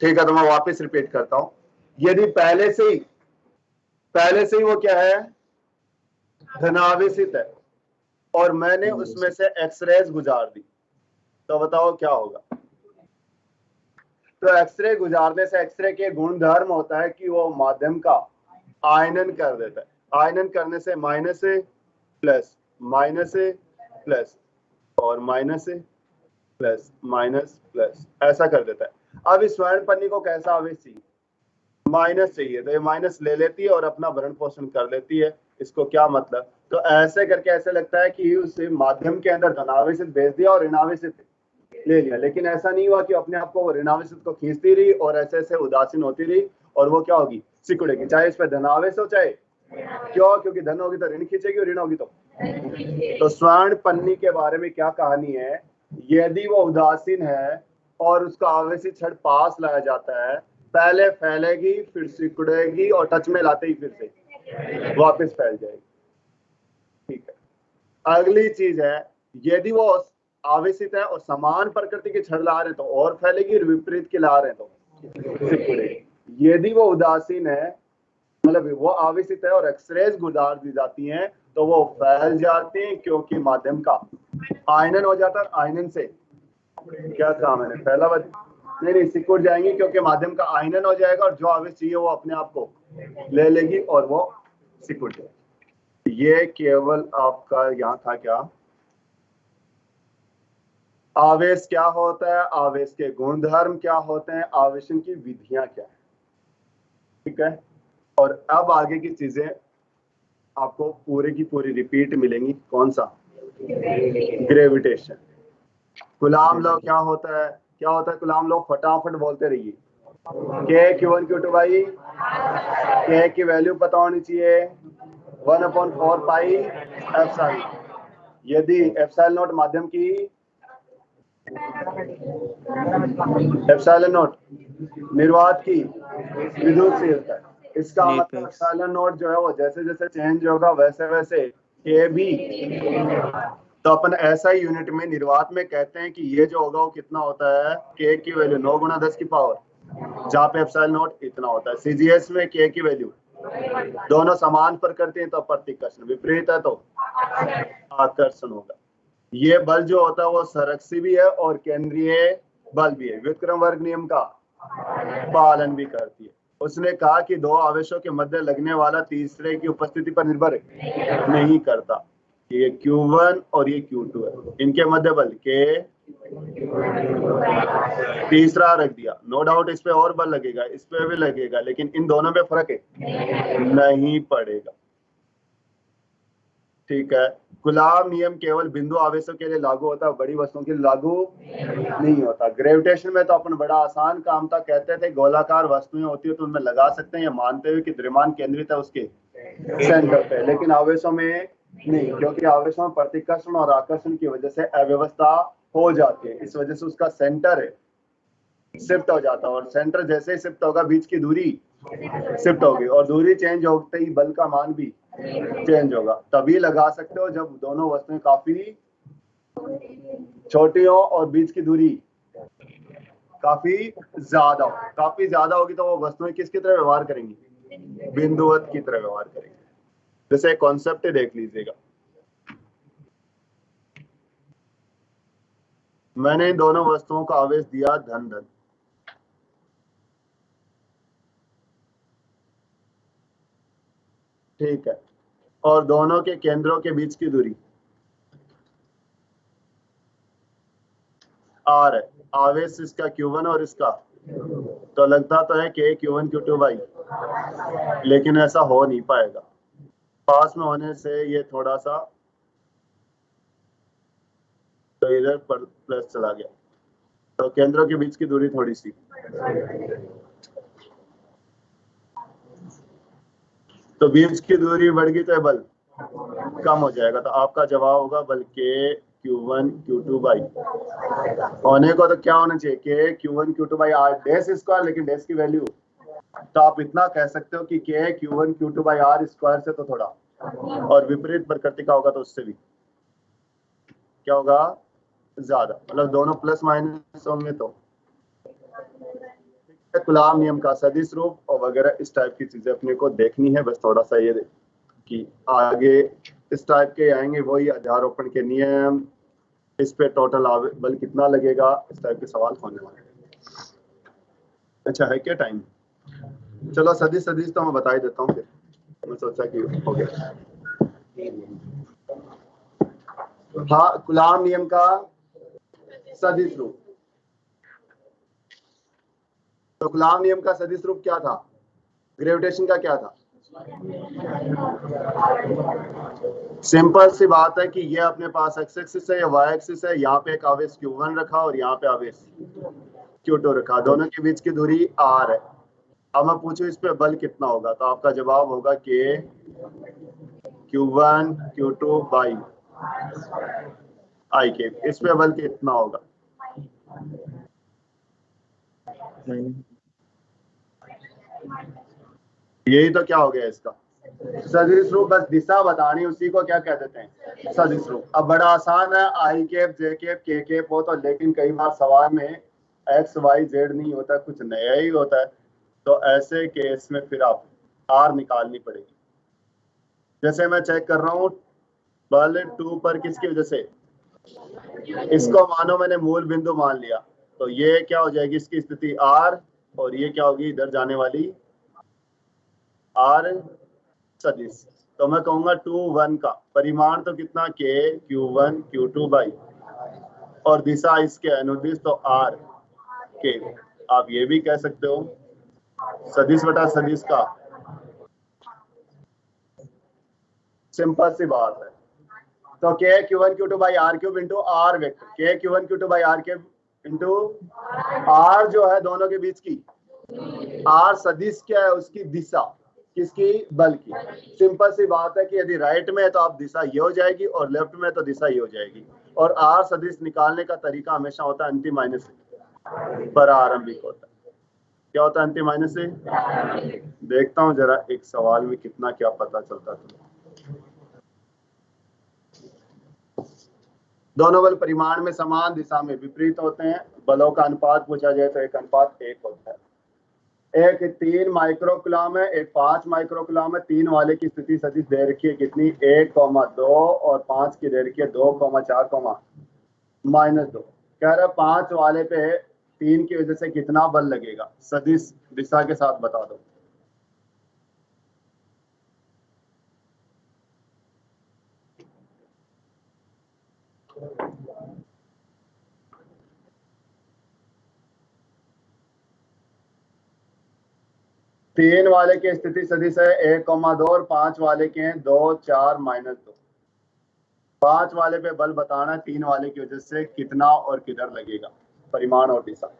ठीक है। तो मैं वापस रिपीट करता हूं, यदि पहले से ही वो क्या है, धनावेशित है और मैंने उसमें से एक्सरेज गुजार दी, तो बताओ क्या होगा। तो एक्सरे गुजारने से एक्सरे के गुणधर्म होता है कि वो माध्यम का आयनन कर देता है। आयनन करने से माइनस ए प्लस और माइनस ए प्लस माइनस प्लस ऐसा कर देता है। अब इस स्वर्ण पन्नी को कैसा आवेश चाहिए, माइनस चाहिए, तो ये माइनस ले लेती है और अपना भरण पोषण कर लेती है। इसको क्या मतलब, तो ऐसे करके ऐसे लगता है कि उस माध्यम के अंदर धनावेशित भेज दिया और ऋणावेशित ले लिया, लेकिन ऐसा नहीं हुआ कि अपने आप को वो ऋणावेशित को खींचती रही और ऐसे ऐसे उदासीन होती रही और वो क्या होगी, सिकुड़ेगी, चाहे इस पर धनावेश हो चाहे क्यों, क्योंकि धन होगी तो ऋण खींचेगी और ऋण होगी तो स्वर्ण पन्नी के बारे में क्या कहानी है, यदि वो उदासीन है और उसका आवेशित छड़ पास लाया जाता है, पहले फैलेगी फिर सिकुड़ेगी और टच में लाते ही फिर से वापस फैल जाएगी। ठीक है, अगली चीज है, यदि वो आवेशित है और समान प्रकृति के छड़ ला रहे तो और फैलेगी, विपरीत के ला रहे तो सिकुड़ेगी। यदि वो उदासीन है, मतलब वो आवेशित है और एक्सरेज गुजार दी जाती हैं तो वो फैल जाती हैं, क्योंकि माध्यम का आयनन हो जाता है। आयनन से क्या कहा मैंने, पहला बात नहीं सिकुड़ जाएंगी, क्योंकि माध्यम का आयनन हो जाएगा और जो आवेश चाहिए वो अपने आप को ले लेगी और वो सिकुड़ जाएगी। ये केवल आपका यहाँ था क्या, आवेश क्या होता है, आवेश के गुणधर्म क्या होते हैं, आवेशन की विधियां क्या है। ठीक है, और अब आगे की चीजें आपको पूरी की पूरी रिपीट मिलेंगी। कौन सा, ग्रेविटेशन। गुलाम लॉ क्या होता है, गुलाम लॉ फटाफट बोलते रहिए। के Q1 Q2 भाई, के की वैल्यू पता होनी चाहिए 1/4 पाई एप्सिलॉन। यदि एप्सिलॉन नॉट माध्यम की एप्सिलॉन नॉट निर्वात की विद्युतशीलता, इसका मतलब एप्सिलॉन नॉट जो है वो जैसे जैसे चेंज होगा वैसे वैसे के भी, तो अपन ऐसा ही यूनिट में निर्वात में कहते हैं कि ये जो होगा वो कितना होता है, के की वैल्यू 9 × 10⁻, जहाँ पे एप्सिलॉन नॉट इतना होता है। सीजीएस में के की वैल्यू दोनों समान प्रकृति हैं तो प्रतिकर्षण, विपरीत है तो आकर्षण होगा। ये बल जो होता है वो संरक्षी भी है और केंद्रीय बल भी है, व्युत्क्रम वर्ग नियम का पालन भी करती है। उसने कहा कि दो आवेशों के मध्य लगने वाला तीसरे की उपस्थिति पर निर्भर नहीं करता। ये Q1 और ये Q2 है, इनके मध्य बल के तीसरा रख दिया, नो डाउट इस पे और बल लगेगा, इस पे भी लगेगा, लेकिन इन दोनों में फर्क है नहीं पड़ेगा। ठीक है, कूलॉम नियम केवल बिंदु आवेशों के लिए लागू होता है, बड़ी वस्तुओं के लिए लागू नहीं होता। ग्रेविटेशन में तो अपन बड़ा आसान काम था, कहते थे गोलाकार वस्तुएं होती है तो उनमें लगा सकते हैं, ये मानते हुए कि द्रव्यमान केंद्रित है उसके सेंटर पे, लेकिन आवेशों में नहीं, क्योंकि आवेशों में प्रतिकर्षण और आकर्षण की वजह से अव्यवस्था हो जाती है, इस वजह से उसका सेंटर शिफ्ट हो जाता है, और सेंटर जैसे ही शिफ्ट होगा बीच की दूरी शिफ्ट होगी, और दूरी चेंज होते ही बल का मान भी चेंज होगा। तभी लगा सकते हो जब दोनों वस्तुएं काफी छोटी हो और बीच की दूरी काफी ज्यादा हो। काफी ज्यादा होगी तो वो वस्तुएं किसकी तरह व्यवहार करेंगी, बिंदुवत की तरह व्यवहार करेंगी। जैसे कॉन्सेप्ट देख लीजिएगा, मैंने इन दोनों वस्तुओं का आवेश दिया धन धन, ठीक है, और दोनों के केंद्रों के बीच की दूरी r है, आवेश इसका Q1 और इसका, तो लगता तो है कि Q1 Q2 बाई, लेकिन ऐसा हो नहीं पाएगा, पास में होने से ये थोड़ा सा तो इधर पर प्लस चला गया, तो केंद्रों के बीच की दूरी थोड़ी सी, तो बीच की दूरी बढ़ गई तो बल कम हो जाएगा, तो आपका जवाब होगा बल के Q1 Q2 बाई, होने को तो क्या होना चाहिए के Q1 Q2 by r dash square, लेकिन डैश की वैल्यू, तो आप इतना कह सकते हो कि के Q1 Q2 by r square से तो थोड़ा, और विपरीत प्रकृति का होगा तो उससे भी क्या होगा ज्यादा, मतलब दोनों प्लस माइनस होंगे। तो कूलॉम नियम का सदिश रूप और वगैरह इस टाइप की चीजें अपने को देखनी है, बस थोड़ा सा ये कि आगे इस टाइप के आएंगे, वही अध्यारोपण के नियम, इस पे टोटल बल कितना लगेगा, इस टाइप के सवाल होने वाले हैं। अच्छा है क्या टाइम, चलो सदिश तो मैं बता ही देता हूँ, फिर मैं सोचा कि हो गया। हाँ, कूलॉम नियम का सदिश रूप, तो कूलॉम नियम का सदिश रूप क्या था, ग्रेविटेशन का क्या था, सिंपल सी बात है कि ये अपने पास एक्स एक्सिस है या वाई एक्सिस है, यहाँ पे एक आवेश Q1 रखा और यहाँ पे आवेश Q2 रखा, दोनों के बीच की दूरी r है। अब मैं पूछूं इस पे बल कितना होगा, तो आपका जवाब होगा कि Q1 Q2 बाई आई के, इस पे बल कितना होगा, यही तो क्या हो गया इसका सदिश रूप, बस दिशा बतानी, उसी को क्या कह देते हैं सदिश रूप। अब बड़ा आसान है, आई कैप जे कैप के कैप हो तो, लेकिन कई बार सवाल में एक्स वाई जेड नहीं होता, कुछ नया ही होता है, तो ऐसे केस में फिर आप आर निकालनी पड़ेगी। जैसे मैं चेक कर रहा हूँ बल 2 पर किसकी वजह से, इसको मानो मैंने मूल बिंदु मान लिया, तो ये क्या हो जाएगी इसकी स्थिति r, और ये क्या होगी इधर जाने वाली r सदिश, तो मैं कहूंगा 2 1 का परिमाण तो कितना के Q1 Q2 बाई, और दिशा इसके अनुदिश तो r के, आप ये भी कह सकते हो सदिश बटा सदिश का, सिंपल सी बात है। तो के Q1 Q2 by r cube into r vector, के Q1 Q2 by r cube into r जो है दोनों के बीच की, r सदिश क्या है उसकी दिशा, किसकी बल की। सिंपल सी बात है कि यदि राइट में है तो आप दिशा ये हो जाएगी, और लेफ्ट में तो दिशा ये हो जाएगी, और r सदिश निकालने का तरीका हमेशा होता है अंतिम माइनस से प्रारंभिक होता है। क्या होता है अंतिम माइनस से, देखता हूं जरा एक सवाल में कितना क्या पता चलता है। दोनों बल परिमाण में समान दिशा में विपरीत होते हैं, बलों का अनुपात पूछा जाए तो 1:1 होता है। एक 3 माइक्रोकुलाम है, एक 5 माइक्रोकुलाम है। 3 वाले की स्थिति सदिश दे रखी है कितनी, 1,2 और 5 की दे रखी है 2,4 -2। कह रहा है 5 वाले पे 3 की वजह से कितना बल लगेगा, सदिश दिशा के साथ बता दो। तीन वाले की स्थिति सदिश है 1,2 और 5 वाले के हैं 2, 4, -2। 5 वाले पे बल बताना है 3 वाले की वजह से कितना और किधर लगेगा, परिमाण और दिशा।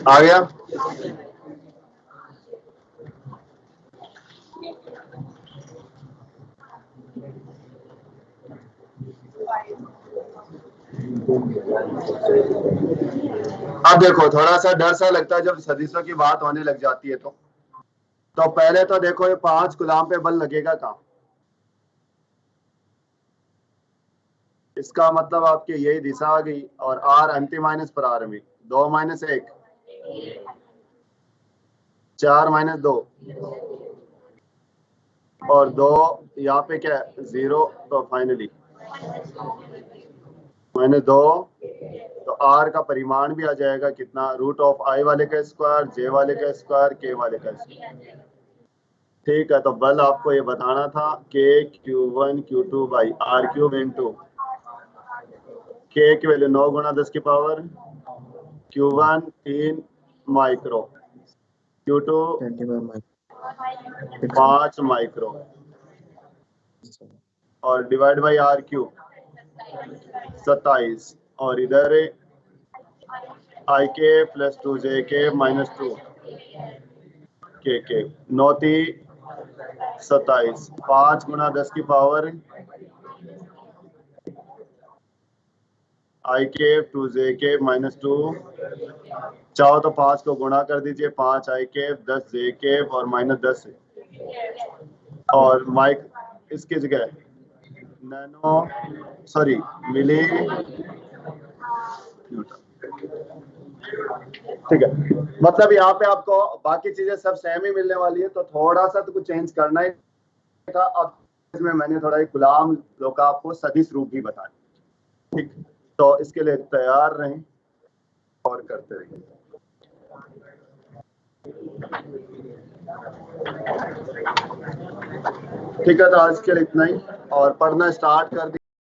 आ गया। अब देखो थोड़ा सा डर सा लगता है जब सदिशों की बात होने लग जाती है तो पहले तो देखो ये 5 गुलाम पे बल लगेगा कहाँ, इसका मतलब आपकी यही दिशा आ गई और आर अंतिम माइनस प्रारंभिक 2 - 1 4 - 2 और 2 यहाँ पे क्या 0 तो फाइनली -2 तो आर का परिमाण भी आ जाएगा कितना, √i वाले का स्क्वायर, j वाले का स्क्वायर, k वाले का स्क्वायर। ठीक है, तो बल आपको ये बताना था k q1 q2 by r³ into k की वैल्यू 9 × 10 की power, q1 3 micro, q2 5 micro और डिवाइड बाई r³ 27 और इधर ik + 2jk - 2 kk 9 3 27 5 × 10 की पावर ik 2jk - 2 चाहो तो 5 को गुणा कर दीजिए, 5 ik 10 jk और -10 और माइक इसकी जगह नैनो सॉरी मिली न्यूटन। ठीक है, मतलब यहाँ पे आपको बाकी चीजें सब सेम ही मिलने वाली है, तो थोड़ा सा तो कुछ चेंज करना ही था। अब इसमें मैंने थोड़ा एक गुलाम लोग का आपको सदिश रूप भी बताया। ठीक, तो इसके लिए तैयार रहें और करते रहिए। ठीक है, तो आज के लिए इतना ही और पढ़ना स्टार्ट कर दिया।